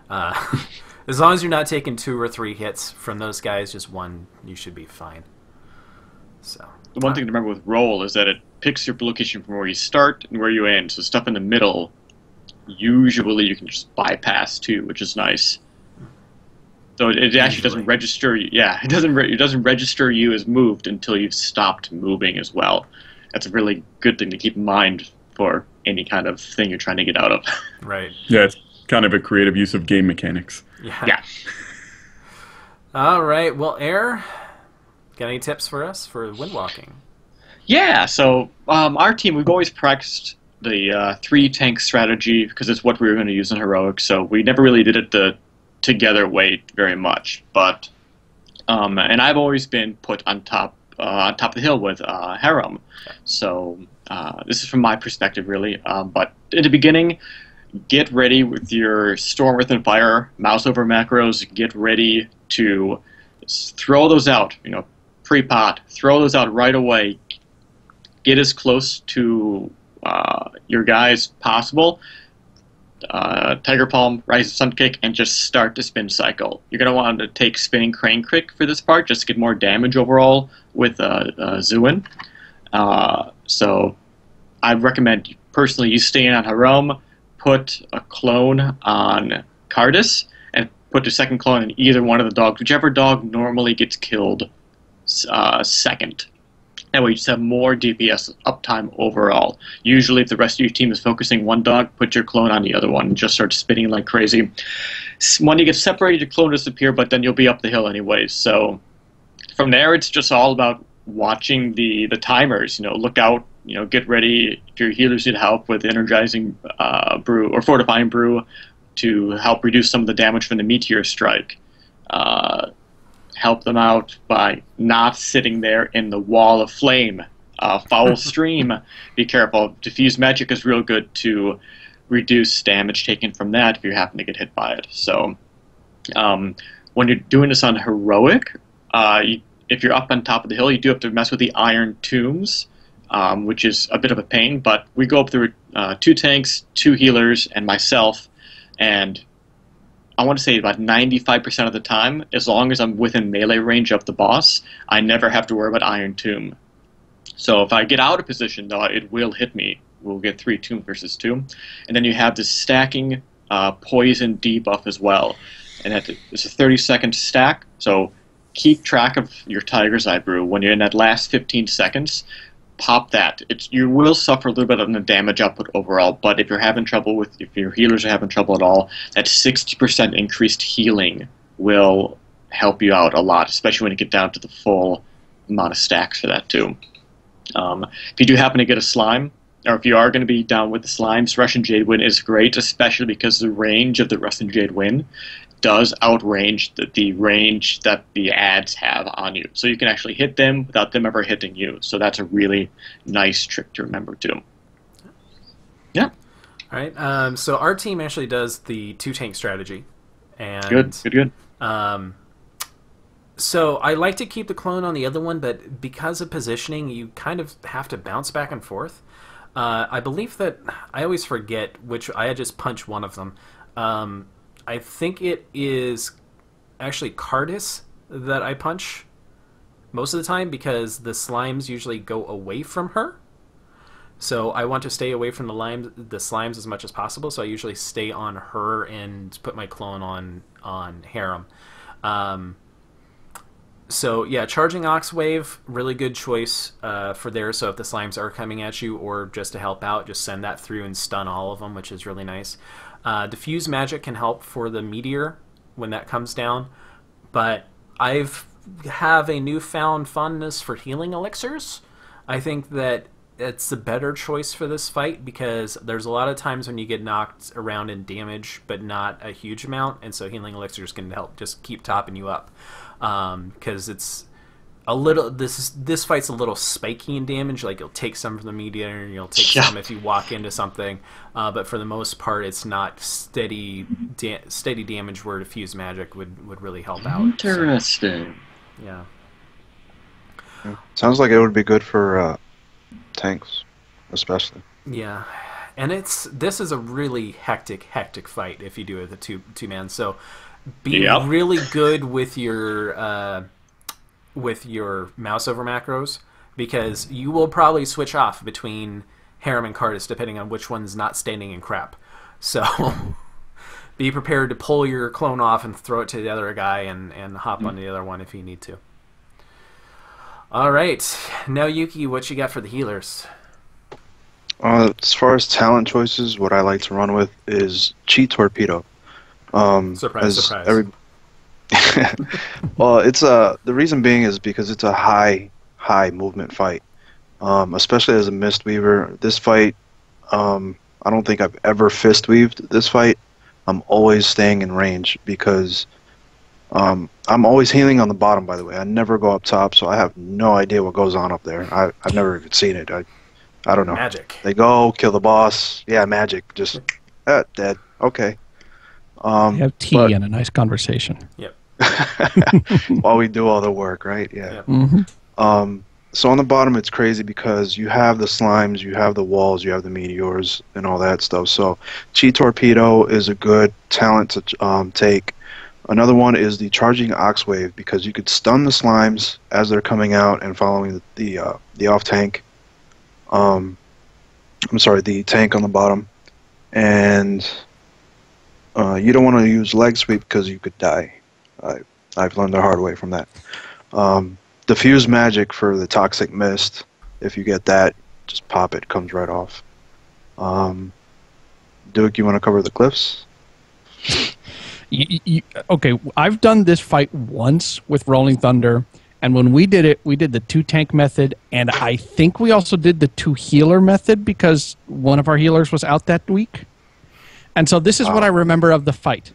S2: As long as you're not taking 2 or 3 hits from those guys, just one, you should be fine. So
S5: the one thing to remember with roll is that it picks your location from where you start and where you end. So stuff in the middle, usually you can just bypass too, which is nice. So it actually doesn't register. Yeah, it doesn't register you as moved until you've stopped moving as well. That's a really good thing to keep in mind for any kind of thing you're trying to get out of.
S2: Right.
S6: Yeah, it's kind of a creative use of game mechanics.
S2: Yeah. All right. Well, Air, got any tips for us for windwalking?
S5: Yeah. So our team, we've always practiced the 3-tank strategy because it's what we were going to use in heroic. So we never really did it the together way very much. But and I've always been put on top of the hill with Harem. So this is from my perspective, really. But in the beginning, get ready with your Storm, Earth, and Fire mouse over macros. Get ready to throw those out, pre-pot. Throw those out right away. Get as close to your guys possible. Tiger Palm, Rise of Sun Kick, and just start the spin cycle. You're going to want to take Spinning Crane Kick for this part, just to get more damage overall with Zuin. So I recommend, personally, you stay in on Harom, put a clone on Cardis, and put the second clone in either one of the dogs, whichever dog normally gets killed second. That way you just have more DPS uptime overall. Usually if the rest of your team is focusing one dog, put your clone on the other one and just start spinning like crazy. When you get separated, your clone disappear, but then you'll be up the hill anyways. So from there, it's just all about watching the timers. Look out, get ready if your healers need help with energizing brew or fortifying brew to help reduce some of the damage from the meteor strike. Help them out by not sitting there in the wall of flame. Foul stream, be careful. Diffuse magic is real good to reduce damage taken from that if you happen to get hit by it. So when you're doing this on heroic, if you're up on top of the hill, you do have to mess with the iron tombs, which is a bit of a pain, but we go up through 2 tanks, 2 healers, and myself, and I want to say about 95% of the time, as long as I'm within melee range of the boss, I never have to worry about Iron Tomb. So if I get out of position, though, it will hit me. We'll get 3 Tomb versus 2. And then you have this stacking poison debuff as well. And it's a 30-second stack, so keep track of your Tiger's Eye Brew. When you're in that last 15 seconds, pop that. You will suffer a little bit on the damage output overall, but if you're having trouble if your healers are having trouble at all, that 60% increased healing will help you out a lot, especially when you get down to the full amount of stacks for that too. If you do happen to get a slime, or if you are going to be down with the slimes, Russian Jade Wind is great, especially because the range of the Russian Jade Wind does outrange the range that the ads have on you. So you can actually hit them without them ever hitting you. So that's a really nice trick to remember too. Yeah.
S2: All right. So our team actually does the 2-tank strategy. And
S5: Good.
S2: So I like to keep the clone on the other one, but because of positioning, you kind of have to bounce back and forth. I believe that I always forget which. I just punch one of them. I think it is actually Cardis that I punch most of the time because the slimes usually go away from her. So I want to stay away from the slimes as much as possible. So I usually stay on her and put my clone on Harem. So yeah, charging Oxwave, really good choice for there. So if the slimes are coming at you or just to help out, just send that through and stun all of them, which is really nice. Diffuse magic can help for the meteor when that comes down, but I have a newfound fondness for healing elixirs. I think that it's a better choice for this fight because there's a lot of times when you get knocked around in damage, but not a huge amount, and so healing elixirs can help just keep topping you up. Because it's a little, this fight's a little spiky in damage. Like you'll take some from the meteor and you'll take some if you walk into something, but for the most part, it's not steady damage where diffuse magic would really help out.
S5: Interesting.
S2: So, yeah.
S4: Sounds like it would be good for tanks, especially.
S2: Yeah, and this is a really hectic fight if you do it with a two man. So be really good with your mouse over macros because you will probably switch off between Harem and Cardis depending on which one's not standing in crap. So be prepared to pull your clone off and throw it to the other guy and hop on the other one if you need to. All right, now Yuki, what you got for the healers?
S4: As far as talent choices, what I like to run with is Cheat Torpedo.
S2: Surprise.
S4: Well, it's the reason being is because it's a high movement fight. Especially as a Mistweaver, this fight, I don't think I've ever fist weaved this fight. I'm always staying in range because I'm always healing on the bottom, by the way. I never go up top, so I have no idea what goes on up there. I've never even seen it. I don't know.
S2: Magic.
S4: They go, kill the boss. Yeah, magic. Just Dead. Okay.
S3: Have tea and a nice conversation.
S2: Yep.
S4: While we do all the work, right? Yeah.
S3: Mm-hmm.
S4: So on the bottom, it's crazy because you have the slimes, you have the walls, you have the meteors, and all that stuff. So Chi Torpedo is a good talent to take. Another one is the Charging Oxwave, because you could stun the slimes as they're coming out and following the off tank. I'm sorry, the tank on the bottom. And you don't want to use Leg Sweep because you could die. I've learned the hard way from that. Diffuse Magic for the Toxic Mist. If you get that, just pop it. Comes right off. Duke, you want to cover the glyphs?
S3: Okay, I've done this fight once with Rolling Thunder, and when we did it, we did the 2-tank method, and I think we also did the 2-healer method because one of our healers was out that week. And so this is what I remember of the fight.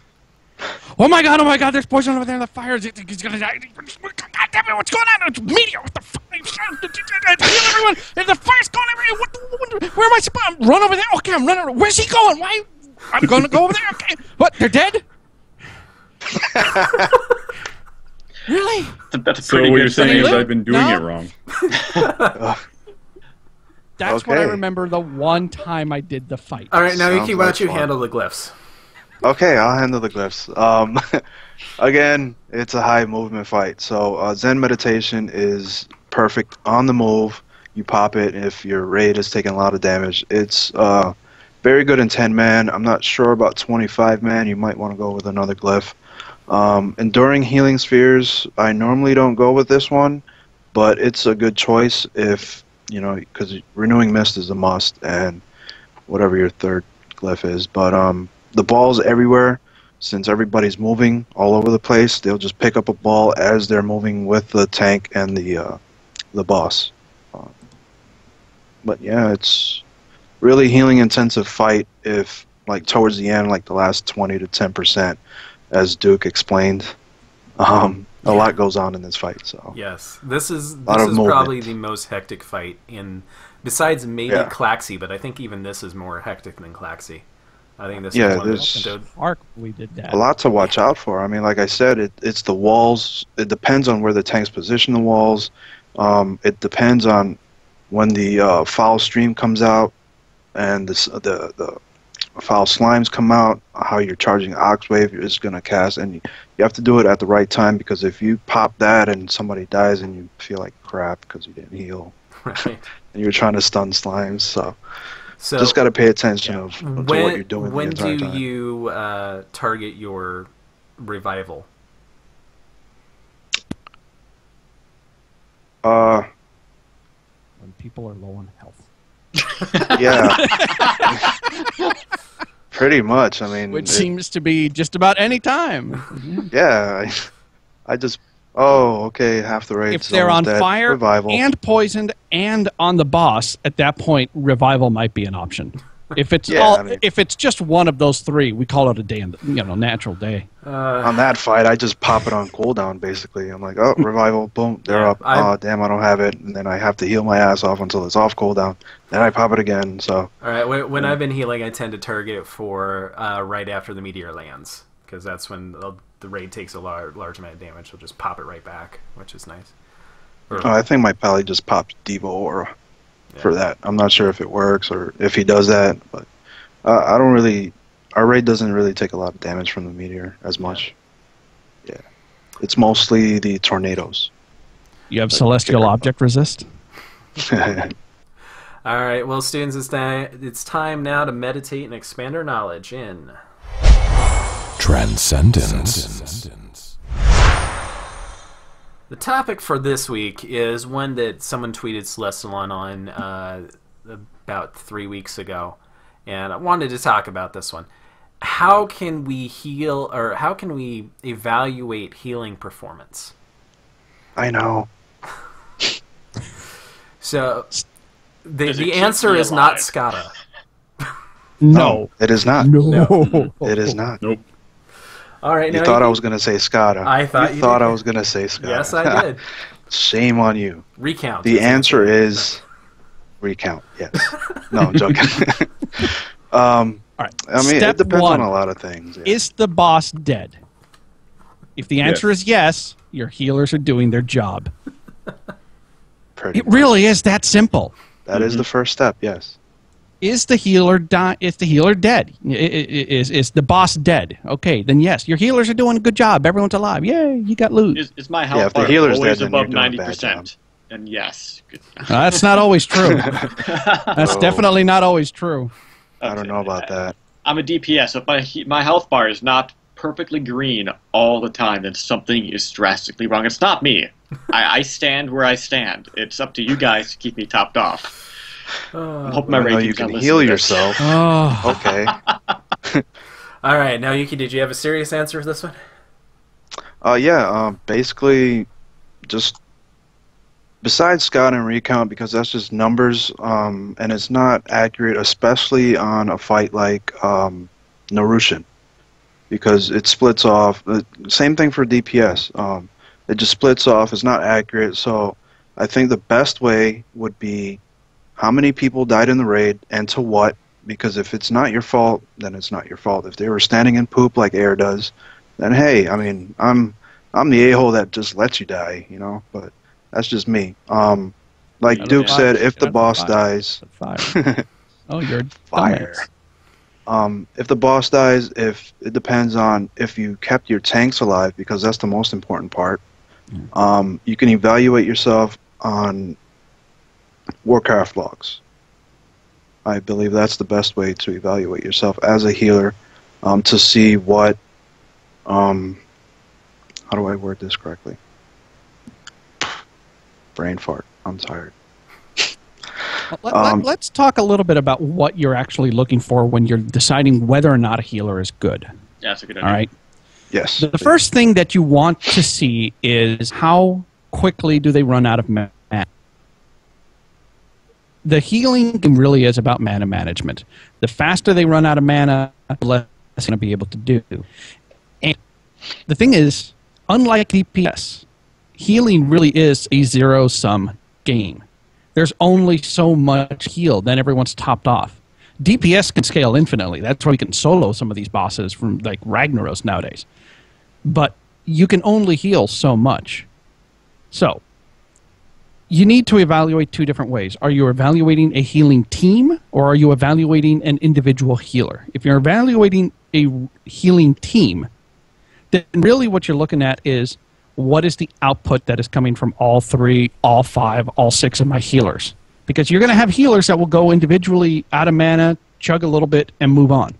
S3: Oh my god, there's poison over there in the fire. He's gonna die. God damn it, what's going on? It's meteor. What the fuck? Heal everyone. And the fire's going everywhere. Where am I supposed to run over there? Okay, I'm running. Where's he going? Why? I'm going to go over there. Okay. What? They're dead? Really?
S5: That's
S6: So
S5: pretty
S6: what
S5: good
S6: you're saying is
S3: thing.
S6: I've been doing
S3: No.
S6: it wrong.
S3: That's what I
S4: Okay.
S3: remember the one time I did the fight.
S2: All right, now
S4: Sounds
S2: Yuki, why
S4: like
S2: don't you
S4: fun.
S2: handle the glyphs?
S4: Okay, I'll handle the glyphs. Again, it's a high movement fight. So Zen Meditation is perfect on the move. You pop it if your raid is taking a lot of damage. It's very good in 10-man. I'm not sure about 25-man. You might want to go with another glyph. Enduring Healing Spheres, I normally don't go with this one, but it's a good choice if, because Renewing Mist is a must, and whatever your third glyph is. But the ball's everywhere. Since everybody's moving all over the place, they'll just pick up a ball as they're moving with the tank and the boss. But yeah, it's really healing intensive fight if, like, towards the end, like the last 20 to 10%, as Duke explained. A lot goes on in this fight. So
S2: Yes, this is
S4: movement.
S2: probably the most hectic fight besides maybe
S4: Yeah.
S2: Klaxi, but I think even this is more hectic than Klaxi. I think this
S4: Yeah,
S2: is one
S4: there's-
S2: of the
S3: Arc, we did that.
S4: a lot to watch out for. I mean, like I said, it's the walls. It depends on where the tanks position the walls. It depends on when the foul stream comes out and the foul slimes come out, how your Charging Oxwave is going to cast. And you have to do it at the right time, because if you pop that and somebody dies and you feel like crap because you didn't heal,
S2: right.
S4: and you're trying to stun slimes, so
S2: So
S4: just got to pay attention to what you're doing
S2: when
S4: the entire
S2: do
S4: time.
S2: you target your revival?
S4: Uh,
S3: When people are low on health.
S4: yeah. Pretty much. I mean,
S3: Which seems to be just about any time.
S4: yeah. I just. Oh, okay. Half the raid's
S3: If they're on
S4: almost dead.
S3: fire
S4: Revival.
S3: and poisoned and on the boss, at that point, revival might be an option. If it's
S4: Yeah, I mean-
S3: if it's just one of those three, we call it a day, natural day.
S4: On that fight, I just pop it on cooldown. Basically, I'm like, oh, revival, boom, they're
S2: Yeah,
S4: up. Oh, damn, I don't have it, and then I have to heal my ass off until it's off cooldown. Then I pop it again. So
S2: All right, when I've been healing, I tend to target it for right after the meteor lands, because that's when the raid takes a large amount of damage. So just pop it right back, which is nice.
S4: I think my pally just popped Devo Aura for that. I'm not sure if it works or if he does that, but I don't really. Our raid doesn't really take a lot of damage from the meteor as much. Yeah, it's mostly the tornadoes.
S3: You have celestial object resist.
S2: All right, well, students, it's time now to meditate and expand our knowledge in
S1: Transcendence.
S2: The topic for this week is one that someone tweeted Celestalon on about 3 weeks ago, and I wanted to talk about this one. How can we heal, or how can we evaluate healing performance?
S4: I know.
S2: So,
S5: Does it
S2: the
S5: keep
S2: answer
S5: me
S2: is not
S5: alive?
S2: SCADA.
S3: No.
S4: It is not.
S3: No.
S4: It is not.
S6: Nope.
S2: All right,
S4: You
S2: now
S4: thought I was going to say SCADA.
S2: I thought you
S4: thought
S2: did.
S4: I was going to say SCADA.
S2: Yes, I did.
S4: Shame on you.
S2: Recount.
S4: The answer is recount. Yes. No, I'm joking.
S3: Are All right.
S4: I mean,
S3: Step
S4: it depends
S3: one,
S4: on a lot of things. Yeah.
S3: is the boss dead? If the answer
S6: Yes.
S3: is yes, your healers are doing their job.
S4: Pretty
S3: It
S4: much.
S3: really is that simple.
S4: That is the first step. Yes.
S3: Is the healer Is the healer dead? Is the boss dead? Okay, then yes, your healers are doing a good job. Everyone's alive. Yay, you got loot.
S5: Is my
S4: Yeah,
S5: health
S4: if the
S5: bar
S4: healer's
S5: always
S4: dead, then you're
S5: above
S4: doing a bad
S5: 90%? Then yes. Good.
S3: That's not always true. That's
S4: Oh.
S3: definitely not always true.
S4: I don't know about that.
S5: I'm a DPS, so if my health bar is not perfectly green all the time, then something is drastically wrong. It's not me. I stand where I stand. It's up to you guys to keep me topped off. I hope my
S4: I know
S5: ratings
S4: you can
S5: don't listen
S4: heal
S5: to this.
S4: yourself.
S3: Oh,
S4: Okay.
S2: All right, now Yuki, did you have a serious answer for this one?
S4: Yeah. Basically, just besides scout and recount, because that's just numbers, and it's not accurate, especially on a fight like Narushan, because it splits off. Same thing for DPS. It just splits off. It's not accurate. So I think the best way would be how many people died in the raid and to what. Because if it's not your fault, then it's not your fault. If they were standing in poop like Air does, then hey, I mean, I'm the a-hole that just lets you die, you know. But that's just me. Like
S3: You're
S4: Duke
S3: on
S4: said,
S3: fire.
S4: if the
S3: You're on
S4: boss
S3: fire.
S4: dies,
S3: fire. Oh, you're a
S4: fire.
S3: dumbass.
S4: If the boss dies, if it depends on if you kept your tanks alive, because that's the most important part. You can evaluate yourself on Warcraft logs. I believe that's the best way to evaluate yourself as a healer, to see what. How do I word this correctly? Brain fart. I'm tired.
S3: Let's talk a little bit about what you're actually looking for when you're deciding whether or not a healer is good.
S5: Yeah, that's a good idea.
S3: All right.
S4: Yes.
S3: The first thing that you want to see is how quickly do they run out of mana. The healing really is about mana management. The faster they run out of mana, the less they're going to be able to do. And the thing is, unlike DPS, healing really is a zero-sum game. There's only so much heal, then everyone's topped off. DPS can scale infinitely. That's why we can solo some of these bosses from like Ragnaros nowadays. But you can only heal so much. So, you need to evaluate two different ways. Are you evaluating a healing team, or are you evaluating an individual healer? If you're evaluating a healing team, then really what you're looking at is what is the output that is coming from all three, all five, all six of my healers. Because you're going to have healers that will go individually out of mana, chug a little bit, and move on.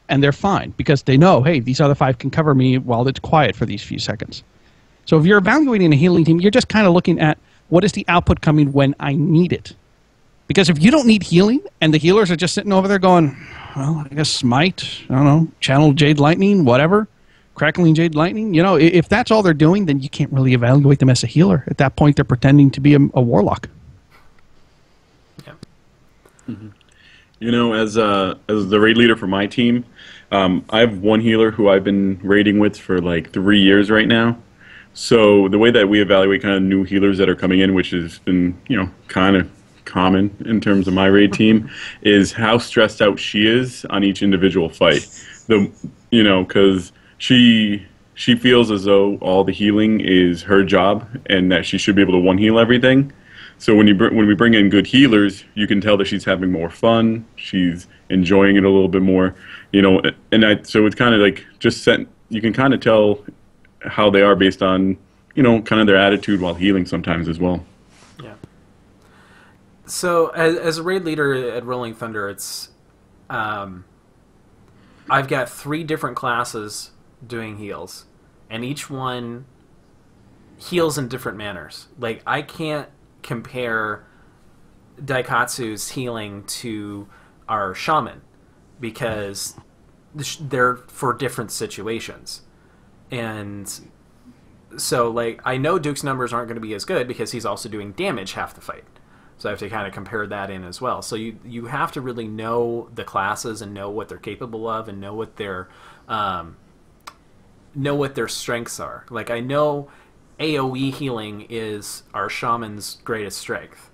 S3: And they're fine, because they know, hey, these other five can cover me while it's quiet for these few seconds. So if you're evaluating a healing team, you're just kind of looking at what is the output coming when I need it. Because if you don't need healing, and the healers are just sitting over there going, well, I guess Smite, I don't know, Channel Jade Lightning, whatever, Crackling Jade Lightning, you know, if that's all they're doing, then you can't really evaluate them as a healer. At that point, they're pretending to be a warlock.
S2: Yeah.
S6: Mm-hmm. You know, as the raid leader for my team, I have one healer who I've been raiding with for like 3 years right now. So the way that we evaluate kind of new healers that are coming in, which has been, you know, kind of common in terms of my raid team, is how stressed out she is on each individual fight. You know, because she feels as though all the healing is her job and that she should be able to one heal everything. So when we bring in good healers, you can tell that she's having more fun. She's enjoying it a little bit more, you know. So it's kind of like you can kind of tell how they are based on, you know, kind of their attitude while healing sometimes as well.
S2: Yeah. So as a raid leader at Rolling Thunder, it's I've got 3 different classes doing heals, and each one heals in different manners. Like, I can't compare Daikatsu's healing to our Shaman, because they're for different situations. And so, like, I know Duke's numbers aren't going to be as good because he's also doing damage half the fight. So I have to kind of compare that in as well. So you have to really know the classes and know what they're capable of and know what their strengths are. Like, I know AoE healing is our Shaman's greatest strength.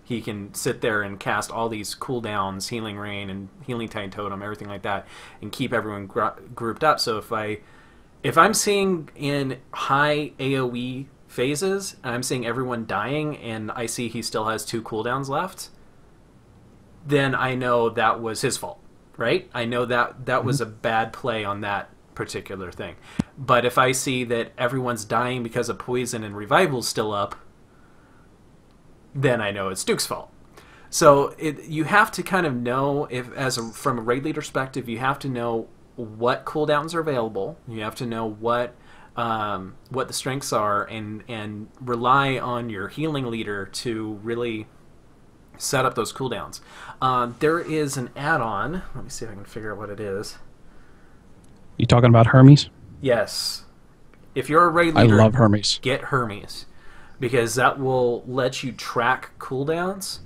S2: he can sit there and cast all these cooldowns, Healing Rain and Healing Tide Totem, everything like that, and keep everyone grouped up. So if I'm seeing in high AoE phases, and I'm seeing everyone dying, and I see he still has 2 cooldowns left, then I know that was his fault, right? I know that was a bad play on that particular thing. But if I see that everyone's dying because of poison and revival's still up, then I know it's Duke's fault. So you have to kind of know, from a raid leader perspective, you have to know what cooldowns are available. You have to know what the strengths are, and rely on your healing leader to really set up those cooldowns. There is an add-on. Let me see if I can figure out what it is.
S3: You talking about Hermes?
S2: Yes. If you're a raid leader,
S3: I love Hermes.
S2: Get Hermes, because that will let you track cooldowns.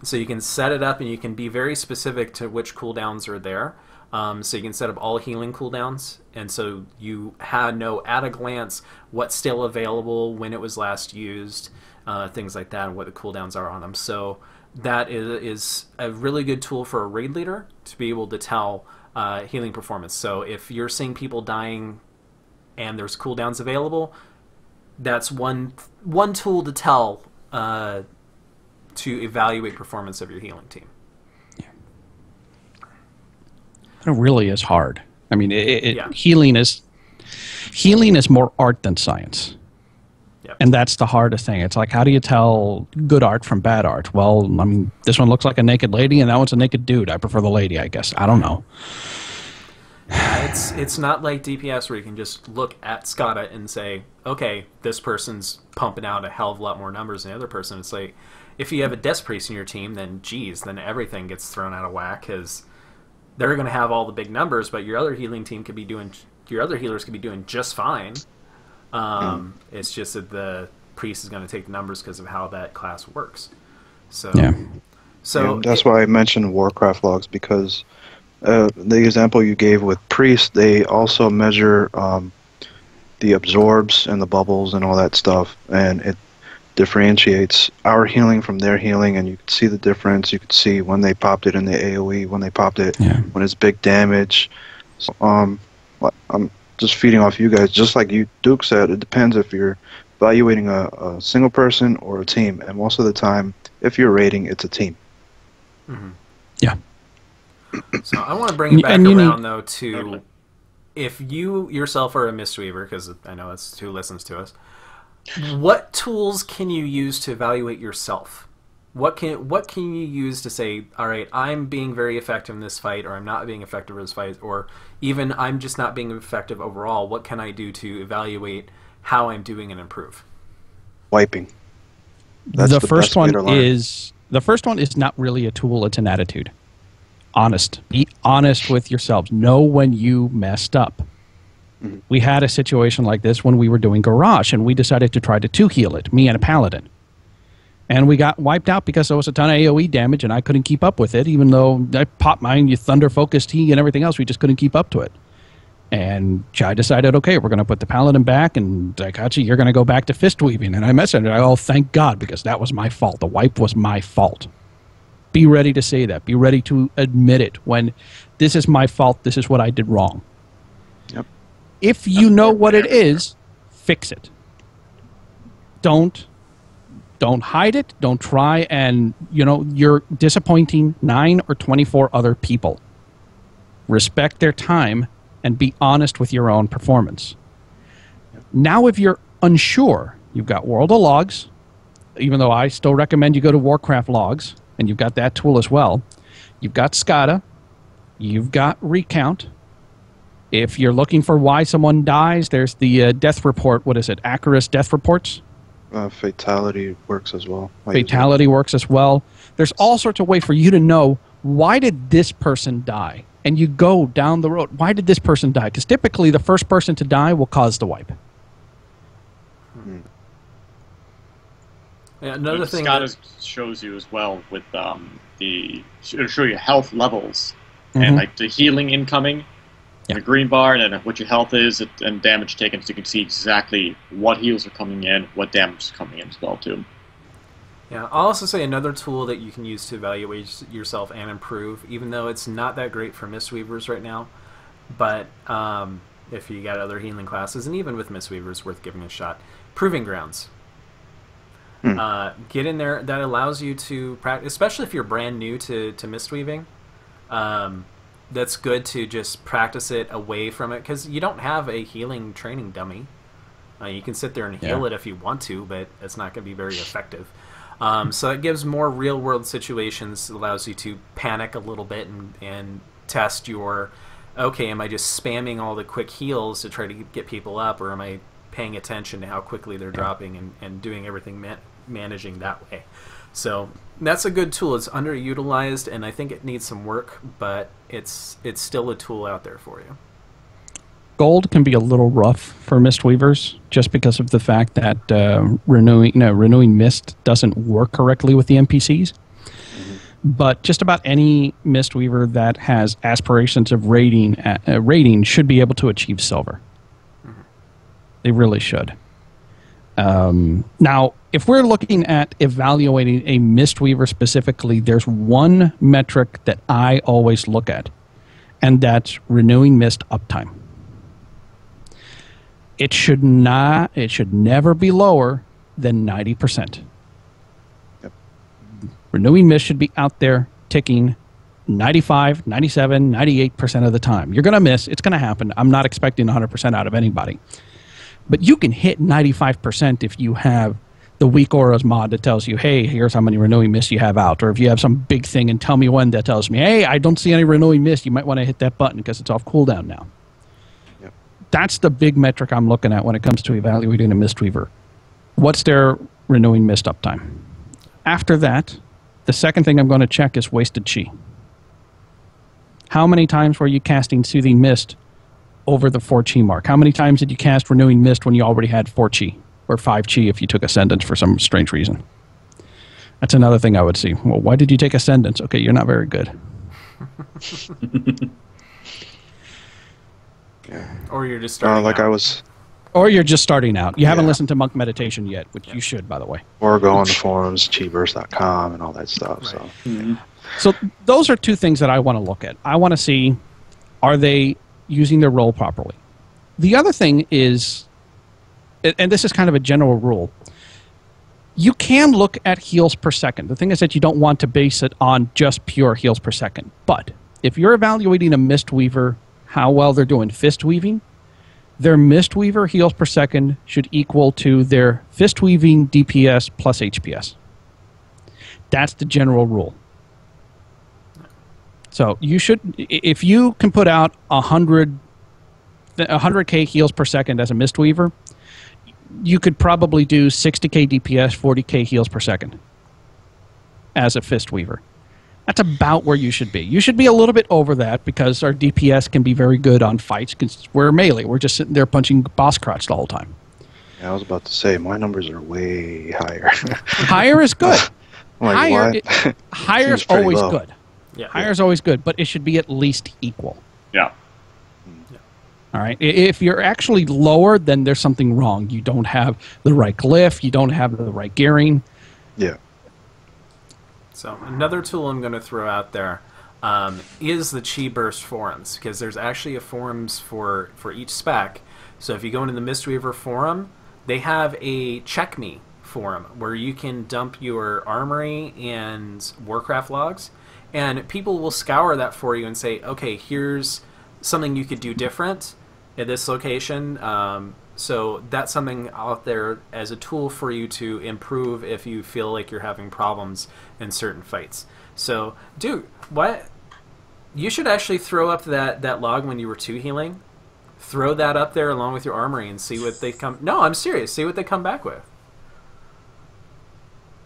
S2: So you can set it up, and you can be very specific to which cooldowns are there. So you can set up all healing cooldowns, and so you know at a glance what's still available, when it was last used, things like that, and what the cooldowns are on them. So that is a really good tool for a raid leader to be able to tell healing performance. So if you're seeing people dying and there's cooldowns available, that's one tool to tell to evaluate performance of your healing team.
S3: It really is hard. I mean, healing is more art than science.
S2: Yep.
S3: And that's the hardest thing. It's like, how do you tell good art from bad art? Well, I mean, this one looks like a naked lady, and that one's a naked dude. I prefer the lady, I guess. I don't know.
S2: It's not like DPS where you can just look at Skada and say, okay, this person's pumping out a hell of a lot more numbers than the other person. It's like, if you have a Death Priest in your team, then then everything gets thrown out of whack, because they're going to have all the big numbers, but your other healers could be doing just fine. It's just that the priest is going to take the numbers because of how that class works. So
S4: that's why I mentioned Warcraft logs, because the example you gave with priest, they also measure the absorbs and the bubbles and all that stuff, and it differentiates our healing from their healing, and you can see the difference. You can see when they popped it in the AoE, when they popped it when it's big damage. So, I'm just feeding off you guys. Just like Duke said, it depends if you're evaluating a single person or a team, and most of the time, if you're rating, it's a team.
S2: Mm-hmm.
S3: Yeah.
S2: So I want to bring it back around, though, to if you yourself are a Mistweaver, because I know that's who listens to us. What tools can you use to evaluate yourself? What can you use to say, all right, I'm being very effective in this fight, or I'm not being effective in this fight, or even I'm just not being effective overall? What can I do to evaluate how I'm doing and improve?
S4: Wiping. That's
S3: the first one is not really a tool, it's an attitude. Be honest with yourselves. Know when you messed up. Mm-hmm. We had a situation like this when we were doing Garage, and we decided to try to two-heal it, me and a Paladin. And we got wiped out because there was a ton of AoE damage, and I couldn't keep up with it, even though I popped mine, Thunder Focus T and everything else. We just couldn't keep up to it. And Chai decided, okay, we're going to put the Paladin back, and Daikachi, you're going to go back to fist weaving. And I messaged her, oh, thank God, because that was my fault. The wipe was my fault. Be ready to say that. Be ready to admit it. When this is my fault, this is what I did wrong.
S4: Yep.
S3: If you know what it is, fix it. Don't hide it. Don't try and, you're disappointing 9 or 24 other people. Respect their time and be honest with your own performance. Now, if you're unsure, you've got World of Logs, even though I still recommend you go to Warcraft Logs, and you've got that tool as well. You've got SCADA. You've got Recount. If you're looking for why someone dies, there's the death report. What is it? Acarus death reports?
S4: Fatality works as well.
S3: Fatality works as well. There's all sorts of ways for you to know, why did this person die? And you go down the road. Why did this person die? Because typically the first person to die will cause the wipe.
S4: Mm-hmm.
S2: Yeah, another thing
S5: SCADA shows you as well with it'll show you health levels
S3: Mm-hmm.
S5: and like the healing incoming, the green bar, and then what your health is and damage taken, so you can see exactly what heals are coming in, what damage is coming in as well too.
S2: Yeah, I'll also say another tool that you can use to evaluate yourself and improve, even though it's not that great for Mistweavers right now, but if you got other healing classes, and even with Mistweavers, worth giving a shot. Proving Grounds. Get in there. That allows you to practice, especially if you're brand new to Mistweaving. That's good to just practice it away from it, because you don't have a healing training dummy. You can sit there and heal it if you want to, but it's not going to be very effective. So it gives more real-world situations, allows you to panic a little bit and test your, okay, am I just spamming all the quick heals to try to get people up, or am I paying attention to how quickly they're dropping and doing everything managing that way? So that's a good tool. It's underutilized, and I think it needs some work, but it's still a tool out there for you.
S3: Gold can be a little rough for Mistweavers just because of the fact that renewing Mist doesn't work correctly with the NPCs. But just about any Mistweaver that has aspirations of raiding should be able to achieve silver. They really should. Now, if we're looking at evaluating a Mistweaver specifically, there's one metric that I always look at, and that's renewing Mist uptime. It should never be lower than 90%.
S4: Yep.
S3: Renewing Mist should be out there ticking 95, 97, 98% of the time. You're going to miss. It's going to happen. I'm not expecting 100% out of anybody. But you can hit 95% if you have the Weak Auras mod that tells you, hey, here's how many Renewing Mist you have out. Or if you have some big thing and tell me when that tells me, hey, I don't see any Renewing Mist, you might want to hit that button because it's off cooldown now.
S4: Yep.
S3: That's the big metric I'm looking at when it comes to evaluating a Mistweaver. What's their Renewing Mist uptime? After that, the second thing I'm going to check is wasted chi. How many times were you casting Soothing Mist over the 4 chi mark? How many times did you cast Renewing Mist when you already had 4 chi? Or 5 chi if you took Ascendance for some strange reason. That's another thing I would see. Well, why did you take Ascendance? Okay, you're not very good.
S2: Or you're just starting out.
S3: Or you're just starting out. You haven't listened to Monk Meditation yet, which you should, by the way.
S4: Or go on the forums, chiburst.com, and all that stuff.
S2: Right.
S3: So those are two things that I want to look at. I want to see, are they using their role properly? The other thing is, and this is kind of a general rule, you can look at heals per second. The thing is that you don't want to base it on just pure heals per second. But if you're evaluating a Mistweaver, how well they're doing fist weaving, their Mistweaver heals per second should equal to their fist weaving DPS plus HPS. That's the general rule. So you should, if you can put out 100k heals per second as a Mistweaver, you could probably do 60k DPS, 40k heals per second as a Fist Weaver. That's about where you should be. You should be a little bit over that because our DPS can be very good on fights because we're melee. We're just sitting there punching boss crotch the whole time.
S4: Yeah, I was about to say, my numbers are way higher.
S3: Higher is good.
S4: Like,
S3: higher is always
S4: low.
S3: good.
S2: Yeah.
S3: Higher is always good, but it should be at least equal.
S5: Yeah.
S3: All right. If you're actually lower, then there's something wrong. You don't have the right glyph. You don't have the right gearing.
S4: Yeah.
S2: So another tool I'm going to throw out there is the Chi Burst forums, because there's actually a forums for each spec. So if you go into the Mistweaver forum, they have a Check Me forum where you can dump your armory and Warcraft logs, and people will scour that for you and say, okay, here's something you could do different at this location. So that's something out there as a tool for you to improve if you feel like you're having problems in certain fights. So, dude, what? You should actually throw up that log when you were 2 healing. Throw that up there along with your armory and see what they come... No, I'm serious. See what they come back with.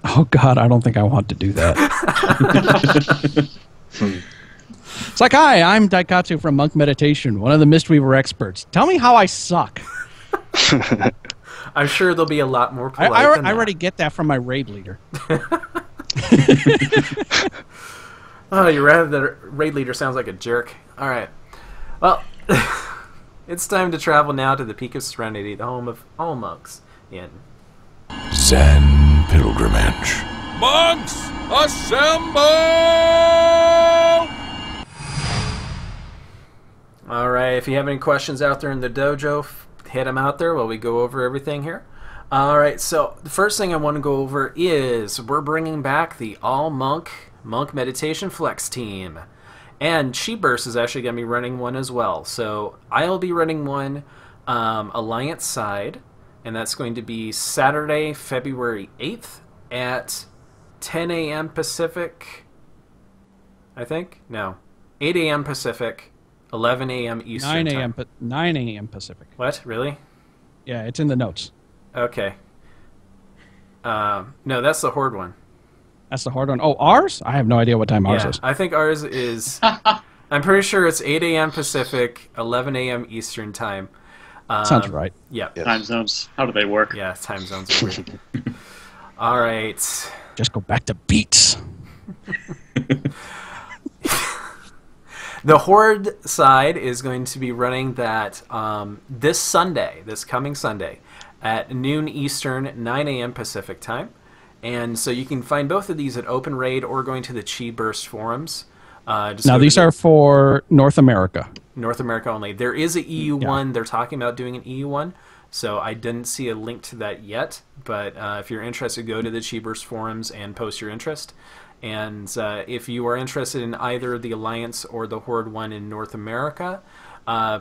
S3: Oh, God, I don't think I want to do that. It's like, hi, I'm Daikatsu from Monk Meditation, one of the Mistweaver experts. Tell me how I suck.
S2: I'm sure there'll be a lot more polite
S3: I
S2: than that.
S3: already get that from my raid leader.
S2: Oh, the raid leader sounds like a jerk. All right. Well, it's time to travel now to the Peak of Serenity, the home of all monks in
S1: Zen pilgrimage.
S7: Monks, assemble!
S2: All right, if you have any questions out there in the dojo, hit them out there while we go over everything here. All right, so the first thing I want to go over is we're bringing back the all-monk meditation flex team. And Chi-Burst is actually going to be running one as well. So I'll be running one Alliance side, and that's going to be Saturday, February 8th at 10 a.m. Pacific, I think? No. 8 a.m. Pacific, 11 a.m. Eastern
S3: 9 a.m. Pacific.
S2: What? Really?
S3: Yeah, it's in the notes.
S2: Okay. No, that's the Horde one.
S3: That's the hard one. Oh, ours? I have no idea what time ours is.
S2: I think ours is... I'm pretty sure it's 8 a.m. Pacific, 11 a.m. Eastern time.
S3: Sounds right.
S2: Yeah.
S4: Yes.
S5: Time zones. How do they work?
S2: Yeah, time zones are weird. All right.
S3: Just go back to beats.
S2: The Horde side is going to be running that this coming Sunday, at noon Eastern, 9 a.m. Pacific time. And so you can find both of these at Open Raid or going to the Chi-Burst forums.
S3: Now, these are for North America.
S2: North America only. There is a EU one. They're talking about doing an EU one. So I didn't see a link to that yet. But if you're interested, go to the Chi-Burst forums and post your interest. And if you are interested in either the Alliance or the Horde one in North America,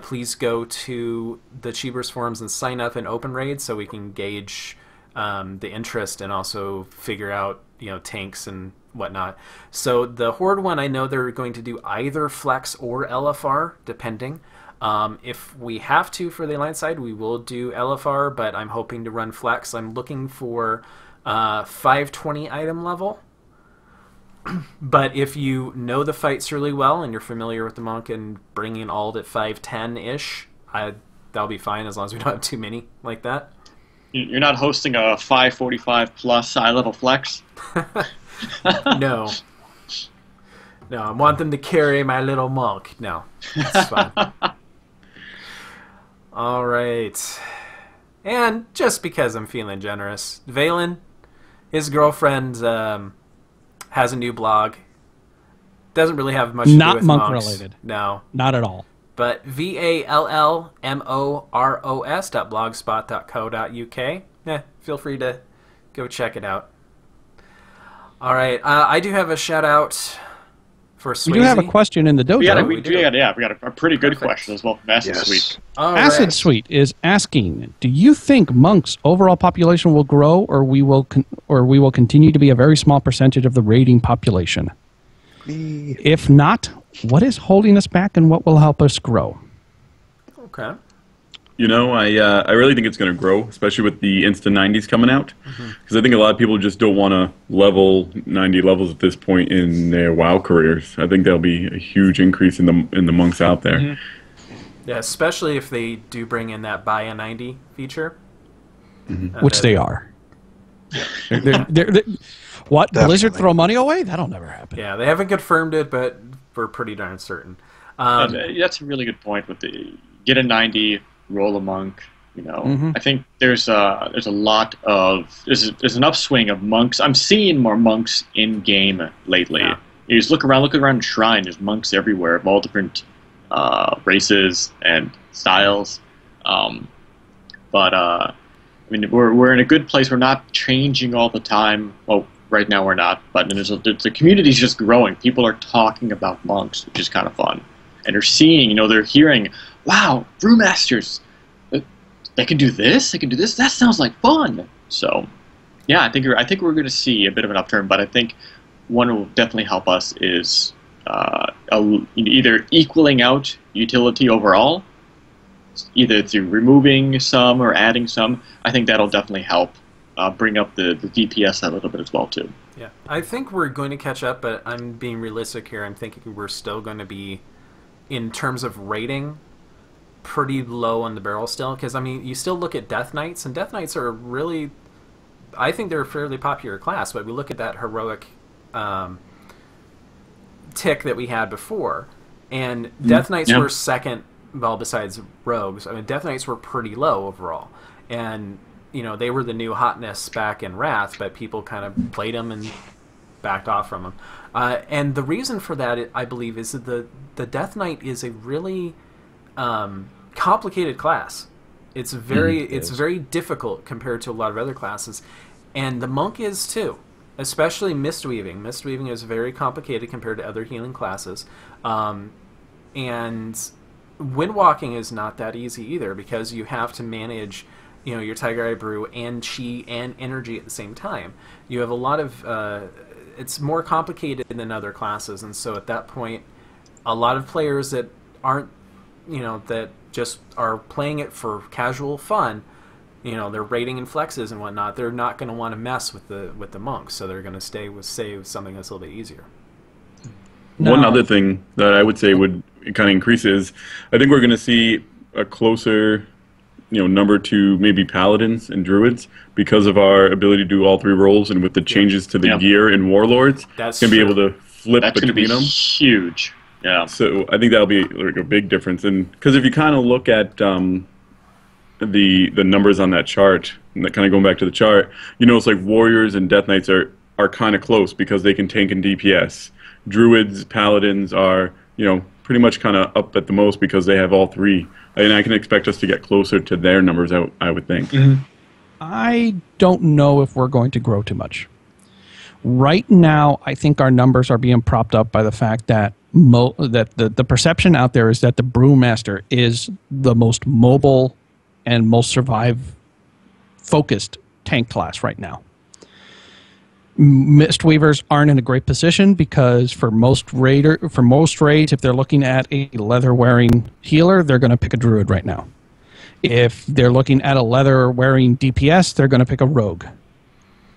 S2: please go to the Chi-Burst forums and sign up in Open Raid so we can gauge the interest and also figure out, tanks and whatnot. So the Horde one, I know they're going to do either Flex or LFR, depending. If we have to for the Alliance side, we will do LFR, but I'm hoping to run Flex. I'm looking for 520 item level. But if you know the fights really well and you're familiar with the monk and bringing all at 510-ish, that'll be fine as long as we don't have too many like that.
S5: You're not hosting a 545 plus eye level flex?
S2: No. No, I want them to carry my little monk. No, it's fine. All right. And just because I'm feeling generous, Valen, his girlfriend, has a new blog. Doesn't really have much to do
S3: Not
S2: with
S3: monk
S2: monks.
S3: related.
S2: No.
S3: Not at all.
S2: But vallmoros.blogspot.co.uk. Feel free to go check it out. All right. I do have a shout out for Swayze.
S3: We do have a question in the dojo.
S5: We got a pretty good
S2: Perfect.
S5: question as well from Acid
S4: Yes.
S5: Sweet.
S2: All
S3: Acid
S2: right.
S3: Sweet is asking, do you think monks' overall population will grow, or we will continue to be a very small percentage of the raiding population? If not, what is holding us back and what will help us grow?
S2: Okay.
S6: I really think it's going to grow, especially with the Insta 90s coming out. Because I think a lot of people just don't want to level 90 levels at this point in their WoW careers. I think there'll be a huge increase in the monks out there.
S2: Yeah, especially if they do bring in that buy a 90 feature.
S3: Which they are. They're what?
S4: Definitely.
S3: Blizzard throw money away? That'll never happen.
S2: Yeah, they haven't confirmed it, but we're pretty darn certain.
S5: That's a really good point with the get a 90, roll a monk. I think there's an upswing of monks. I'm seeing more monks in game lately.
S2: Yeah.
S5: You just look around Shrine. There's monks everywhere of all different races and styles. We're in a good place. We're not changing all the time. Well, right now we're not, but the community's just growing. People are talking about monks, which is kind of fun, and they're seeing, they're hearing, wow, brewmasters, they can do this, they can do this. That sounds like fun. So, yeah, I think we're going to see a bit of an upturn, but I think one will definitely help us is either equaling out utility overall, either through removing some or adding some. I think that'll definitely help bring up the DPS a little bit as well, too.
S2: Yeah, I think we're going to catch up, but I'm being realistic here. I'm thinking we're still going to be, in terms of rating, pretty low on the barrel still. Because, you still look at Death Knights, and Death Knights are really, I think they're a fairly popular class, but we look at that heroic tick that we had before, and Death Knights were second, well, besides Rogues. Death Knights were pretty low overall. And they were the new hotness back in Wrath, but people kind of played them and backed off from them. And the reason for that, I believe, is that the Death Knight is a really complicated class. It's very difficult compared to a lot of other classes, and the monk is too. Especially Mistweaving. Mistweaving is very complicated compared to other healing classes, and Windwalking is not that easy either, because you have to manage, your Tiger Eye Brew and Chi and energy at the same time. You have a lot of it's more complicated than other classes, and so at that point, a lot of players that aren't, that just are playing it for casual fun, they're raiding in flexes and whatnot, they're not going to want to mess with the monks, so they're going to stay with something that's a little bit easier.
S6: One other thing that I would say would kind of increase is, I think we're going to see a closer, number to maybe paladins and druids, because of our ability to do all 3 roles, and with the changes to the gear in warlords,
S2: that's
S6: going to be able to flip
S5: That's
S6: between them.
S5: Huge. Yeah.
S6: So I think that'll be like a big difference, and because if you kind of look at the numbers on that chart, and kind of going back to the chart, it's like warriors and death knights are kind of close because they can tank and DPS. Druids, paladins are pretty much kind of up at the most because they have all 3, and I can expect us to get closer to their numbers. I would think.
S5: Mm-hmm.
S3: I don't know if we're going to grow too much. Right now, I think our numbers are being propped up by the fact that the perception out there is that the Brewmaster is the most mobile and most survive-focused tank class right now. Mistweavers aren't in a great position because for most raids, if they're looking at a leather-wearing healer, they're going to pick a druid right now. If they're looking at a leather-wearing DPS, they're going to pick a rogue.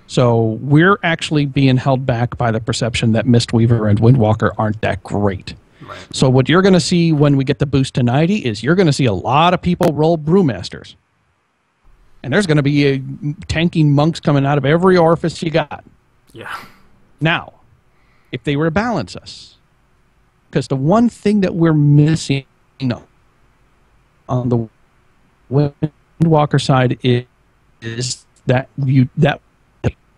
S3: So we're actually being held back by the perception that Mistweaver and Windwalker aren't that great.
S2: Right.
S3: So what you're going to see when we get the boost to 90 is you're going to see a lot of people roll Brewmasters. And there's going to be tanking monks coming out of every orifice you got.
S2: Yeah.
S3: Now, if they were to balance us, because the one thing that we're missing on the Windwalker side is that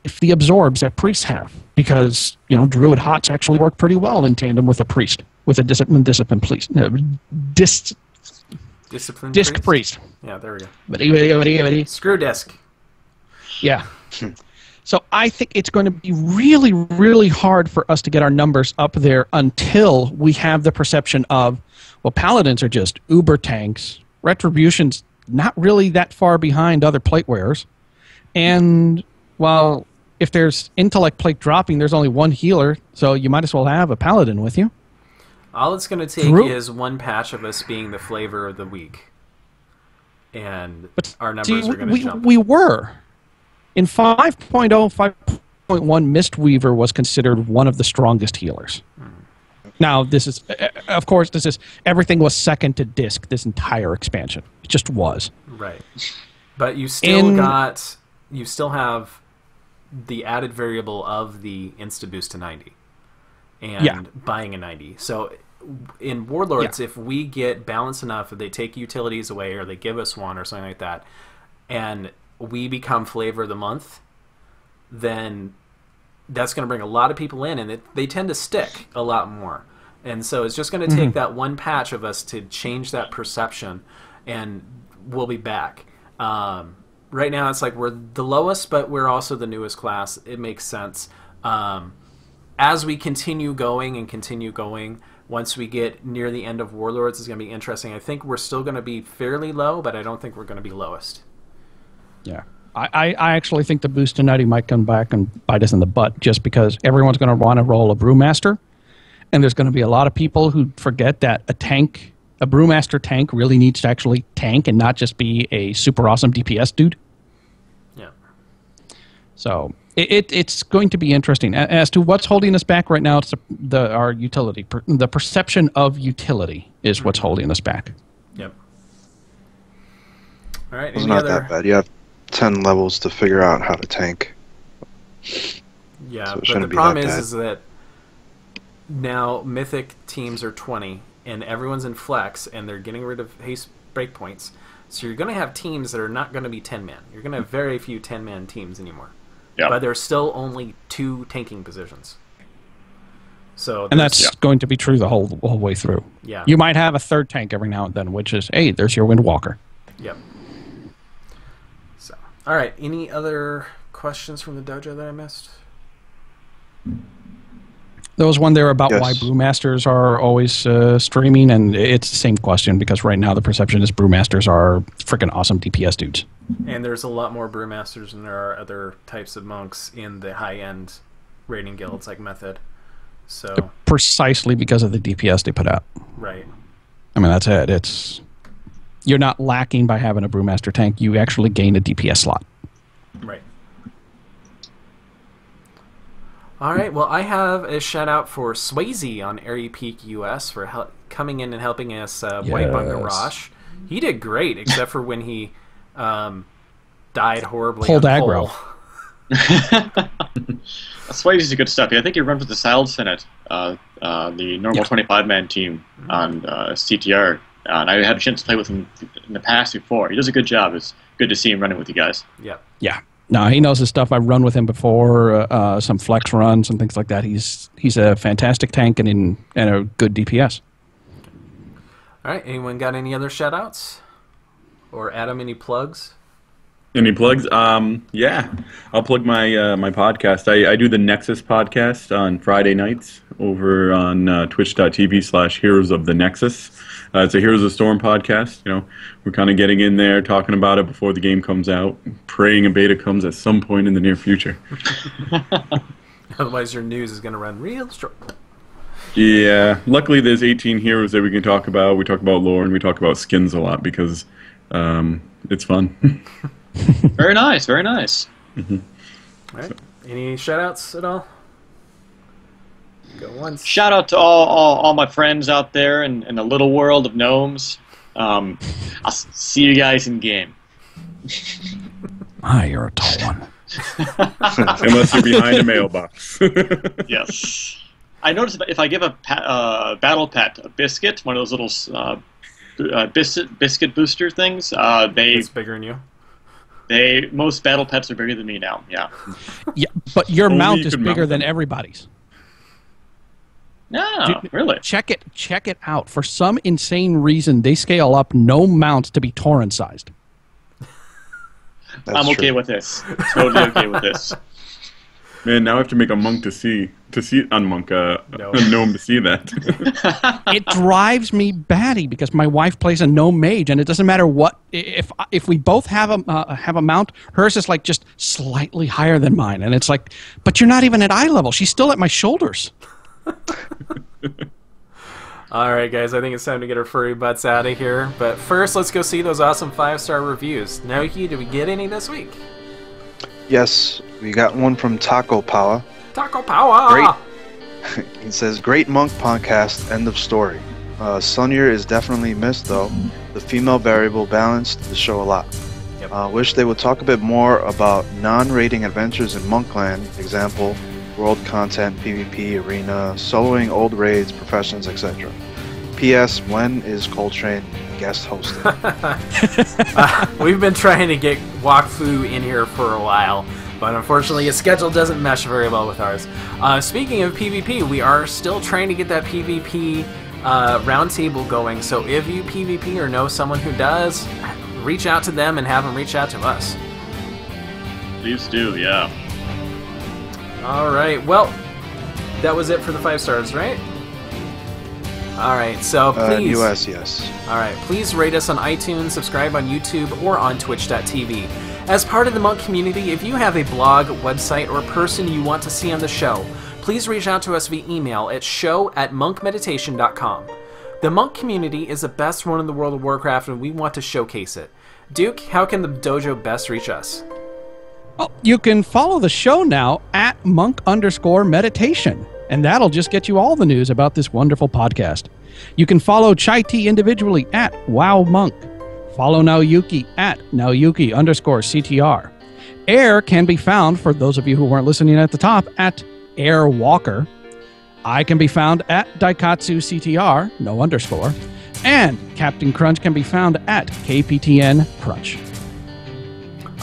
S3: if the absorbs that priests have, because druid hots actually work pretty well in tandem with a priest, with a discipline priest, disc priest.
S2: Yeah, there we go.
S3: Buddy.
S2: Screw disc.
S3: Yeah. So I think it's going to be really, really hard for us to get our numbers up there until we have the perception of, well, paladins are just uber tanks. Retribution's not really that far behind other plate wearers. And, well, if there's intellect plate dropping, there's only one healer, so you might as well have a paladin with you.
S2: All it's going to take is one patch of us being the flavor of the week. And our numbers are going to jump.
S3: We were. In 5.0, 5.1, Mistweaver was considered one of the strongest healers. Now, this is, of course, everything was second to disc this entire expansion. It just was.
S2: Right. But you still have the added variable of the insta-boost to 90 and buying a 90. So in Warlords, if we get balanced enough, if they take utilities away or they give us one or something like that, and we become flavor of the month, then that's going to bring a lot of people in, and they tend to stick a lot more. And so it's just going to take that one patch of us to change that perception, and we'll be back. Right now it's like we're the lowest, but we're also the newest class. It makes sense. As we continue going, once we get near the end of Warlords, it's going to be interesting. I think we're still going to be fairly low, but I don't think we're going to be lowest.
S3: Yeah. I actually think the boost to 90 might come back and bite us in the butt, just because everyone's going to want to roll a Brewmaster, and there's going to be a lot of people who forget that a Brewmaster tank really needs to actually tank and not just be a super awesome DPS dude.
S2: Yeah.
S3: So it's going to be interesting. As to what's holding us back right now, it's our utility. The perception of utility is what's holding us back.
S2: Yep. All right.
S4: It's not that bad. You have 10 levels to figure out how to tank.
S2: Yeah,
S4: so
S2: but the problem is that now Mythic teams are 20, and everyone's in flex, and they're getting rid of haste breakpoints. So you're going to have teams that are not going to be 10-man. You're going to have very few 10-man teams anymore.
S5: Yeah.
S2: But there's still only 2 tanking positions. So
S3: And that's going to be true the whole way through.
S2: Yeah.
S3: You might have a third tank every now and then, which is, hey, there's your Windwalker.
S2: Yep. So, all right. Any other questions from the dojo that I missed?
S3: There was one there about
S4: Yes.
S3: why brewmasters are always streaming, and it's the same question because right now the perception is brewmasters are freaking awesome DPS dudes.
S2: And there's a lot more brewmasters than there are other types of monks in the high-end raiding guilds like Method. So,
S3: Precisely because of the DPS they put out.
S2: right.
S3: I mean, that's it. You're not lacking by having a brewmaster tank. You actually gain a DPS slot.
S2: Right. All right. Well, I have a shout out for Swayze on Airy Peak US for coming in and helping us wipe on Garrosh. He did great, except for when he died horribly.
S3: Pulled
S2: on
S3: aggro.
S2: Pole.
S5: Swayze's good stuff. I think he runs with the Siled Senate, the normal 25-man team on CTR. And I had a chance to play with him in the past before. He does a good job. It's good to see him running with you guys.
S2: Yep.
S3: Yeah. No, he knows his stuff. I've run with him before, some flex runs and things like that. He's a fantastic tank and a good DPS.
S2: All right. Anyone got any other shout outs? Or Adam, any plugs?
S6: Any plugs? Yeah, I'll plug my my podcast. I do the Nexus podcast on Friday nights over on twitch.tv/Heroes of the Nexus. It's a Heroes of Storm podcast. You know, we're kind of getting in there, talking about it before the game comes out, praying a beta comes at some point in the near future.
S2: Otherwise, your news is going to run real strong.
S6: Yeah, luckily there's 18 heroes that we can talk about. We talk about lore and we talk about skins a lot because it's fun.
S5: Very nice, very nice.
S2: All right. Any shout outs at all? Go once.
S5: Shout out to all my friends out there in the little world of gnomes. I'll see you guys in game.
S3: Ah, you're a tall one.
S6: Unless you're behind a mailbox.
S5: Yes. I noticed if I give a battle pet a biscuit, one of those little biscuit booster things,
S2: It's bigger than you.
S5: Most battle pets are bigger than me now. Yeah.
S3: Yeah, but your
S6: Only
S3: mount
S6: you
S3: is
S6: could
S3: bigger
S6: mount
S3: than
S6: them.
S3: everybody's.
S5: No, really.
S3: Check it out. For some insane reason, they scale up no mount to be Torrent sized.
S5: I'm okay with this. Totally okay with this.
S6: Man, now I have to make a monk to see unmonk a gnome to see that.
S3: It drives me batty because my wife plays a gnome mage, and it doesn't matter what. If we both have a mount, hers is like just slightly higher than mine, and it's like, but you're not even at eye level. She's still at my shoulders.
S2: All right, guys, I think it's time to get our furry butts out of here. But first, let's go see those awesome 5-star reviews. Naoki, did we get any this week?
S4: Yes, we got one from Taco Power.
S2: Taco Power!
S4: Great. He says, great monk podcast, end of story. Sunnier is definitely missed though. The female variable balanced the show a lot.
S2: Yep.
S4: Wish they would talk a bit more about non-raiding adventures in Monkland, example, world content, PvP, arena, soloing old raids, professions, etc. P.S. When is Coltrane guest hosting?
S2: We've been trying to get Wakfu in here for a while, but unfortunately his schedule doesn't mesh very well with ours. Speaking of PvP, we are still trying to get that PvP roundtable going, so if you PvP or know someone who does, reach out to them and have them reach out to us.
S5: Please do, yeah.
S2: Alright, well, that was it for the 5 stars, right? Alright, so please...
S4: US, yes.
S2: Alright, please rate us on iTunes, subscribe on YouTube, or on twitch.tv. As part of the Monk community, if you have a blog, website, or person you want to see on the show, please reach out to us via email at show@monkmeditation.com. The Monk community is the best one in the world of Warcraft, and we want to showcase it. Duke, how can the dojo best reach us?
S3: Well, you can follow the show now at monk_meditation, and that'll just get you all the news about this wonderful podcast. You can follow Chai Tea individually at WowMonk. Follow Naoyuki at Naoyuki_CTR. Air can be found, for those of you who weren't listening at the top, at Airwalker. I can be found at Daikatsu CTR, no underscore. And Captain Crunch can be found at KPTN Crunch.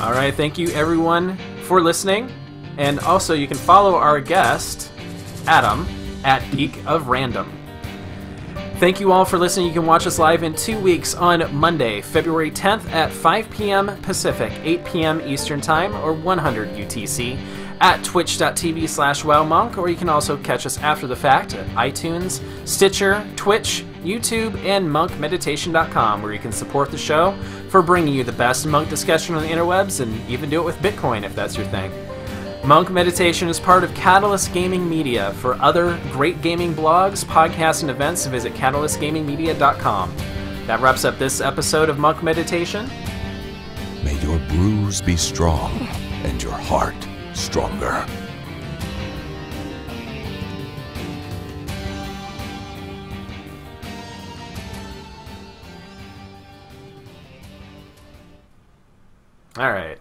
S2: All right, thank you everyone for listening. And also you can follow our guest, Adam, at Geek of Random. Thank you all for listening. You can watch us live in 2 weeks on Monday, February 10th at 5 p.m. Pacific, 8 p.m. Eastern Time, or 100 UTC, at twitch.tv/wowmonk, or you can also catch us after the fact at iTunes, Stitcher, Twitch, YouTube, and monkmeditation.com, where you can support the show for bringing you the best monk discussion on the interwebs, and even do it with Bitcoin if that's your thing. Monk Meditation is part of Catalyst Gaming Media. For other great gaming blogs, podcasts, and events, visit catalystgamingmedia.com. That wraps up this episode of Monk Meditation.
S1: May your brews be strong and your heart stronger.
S2: All right.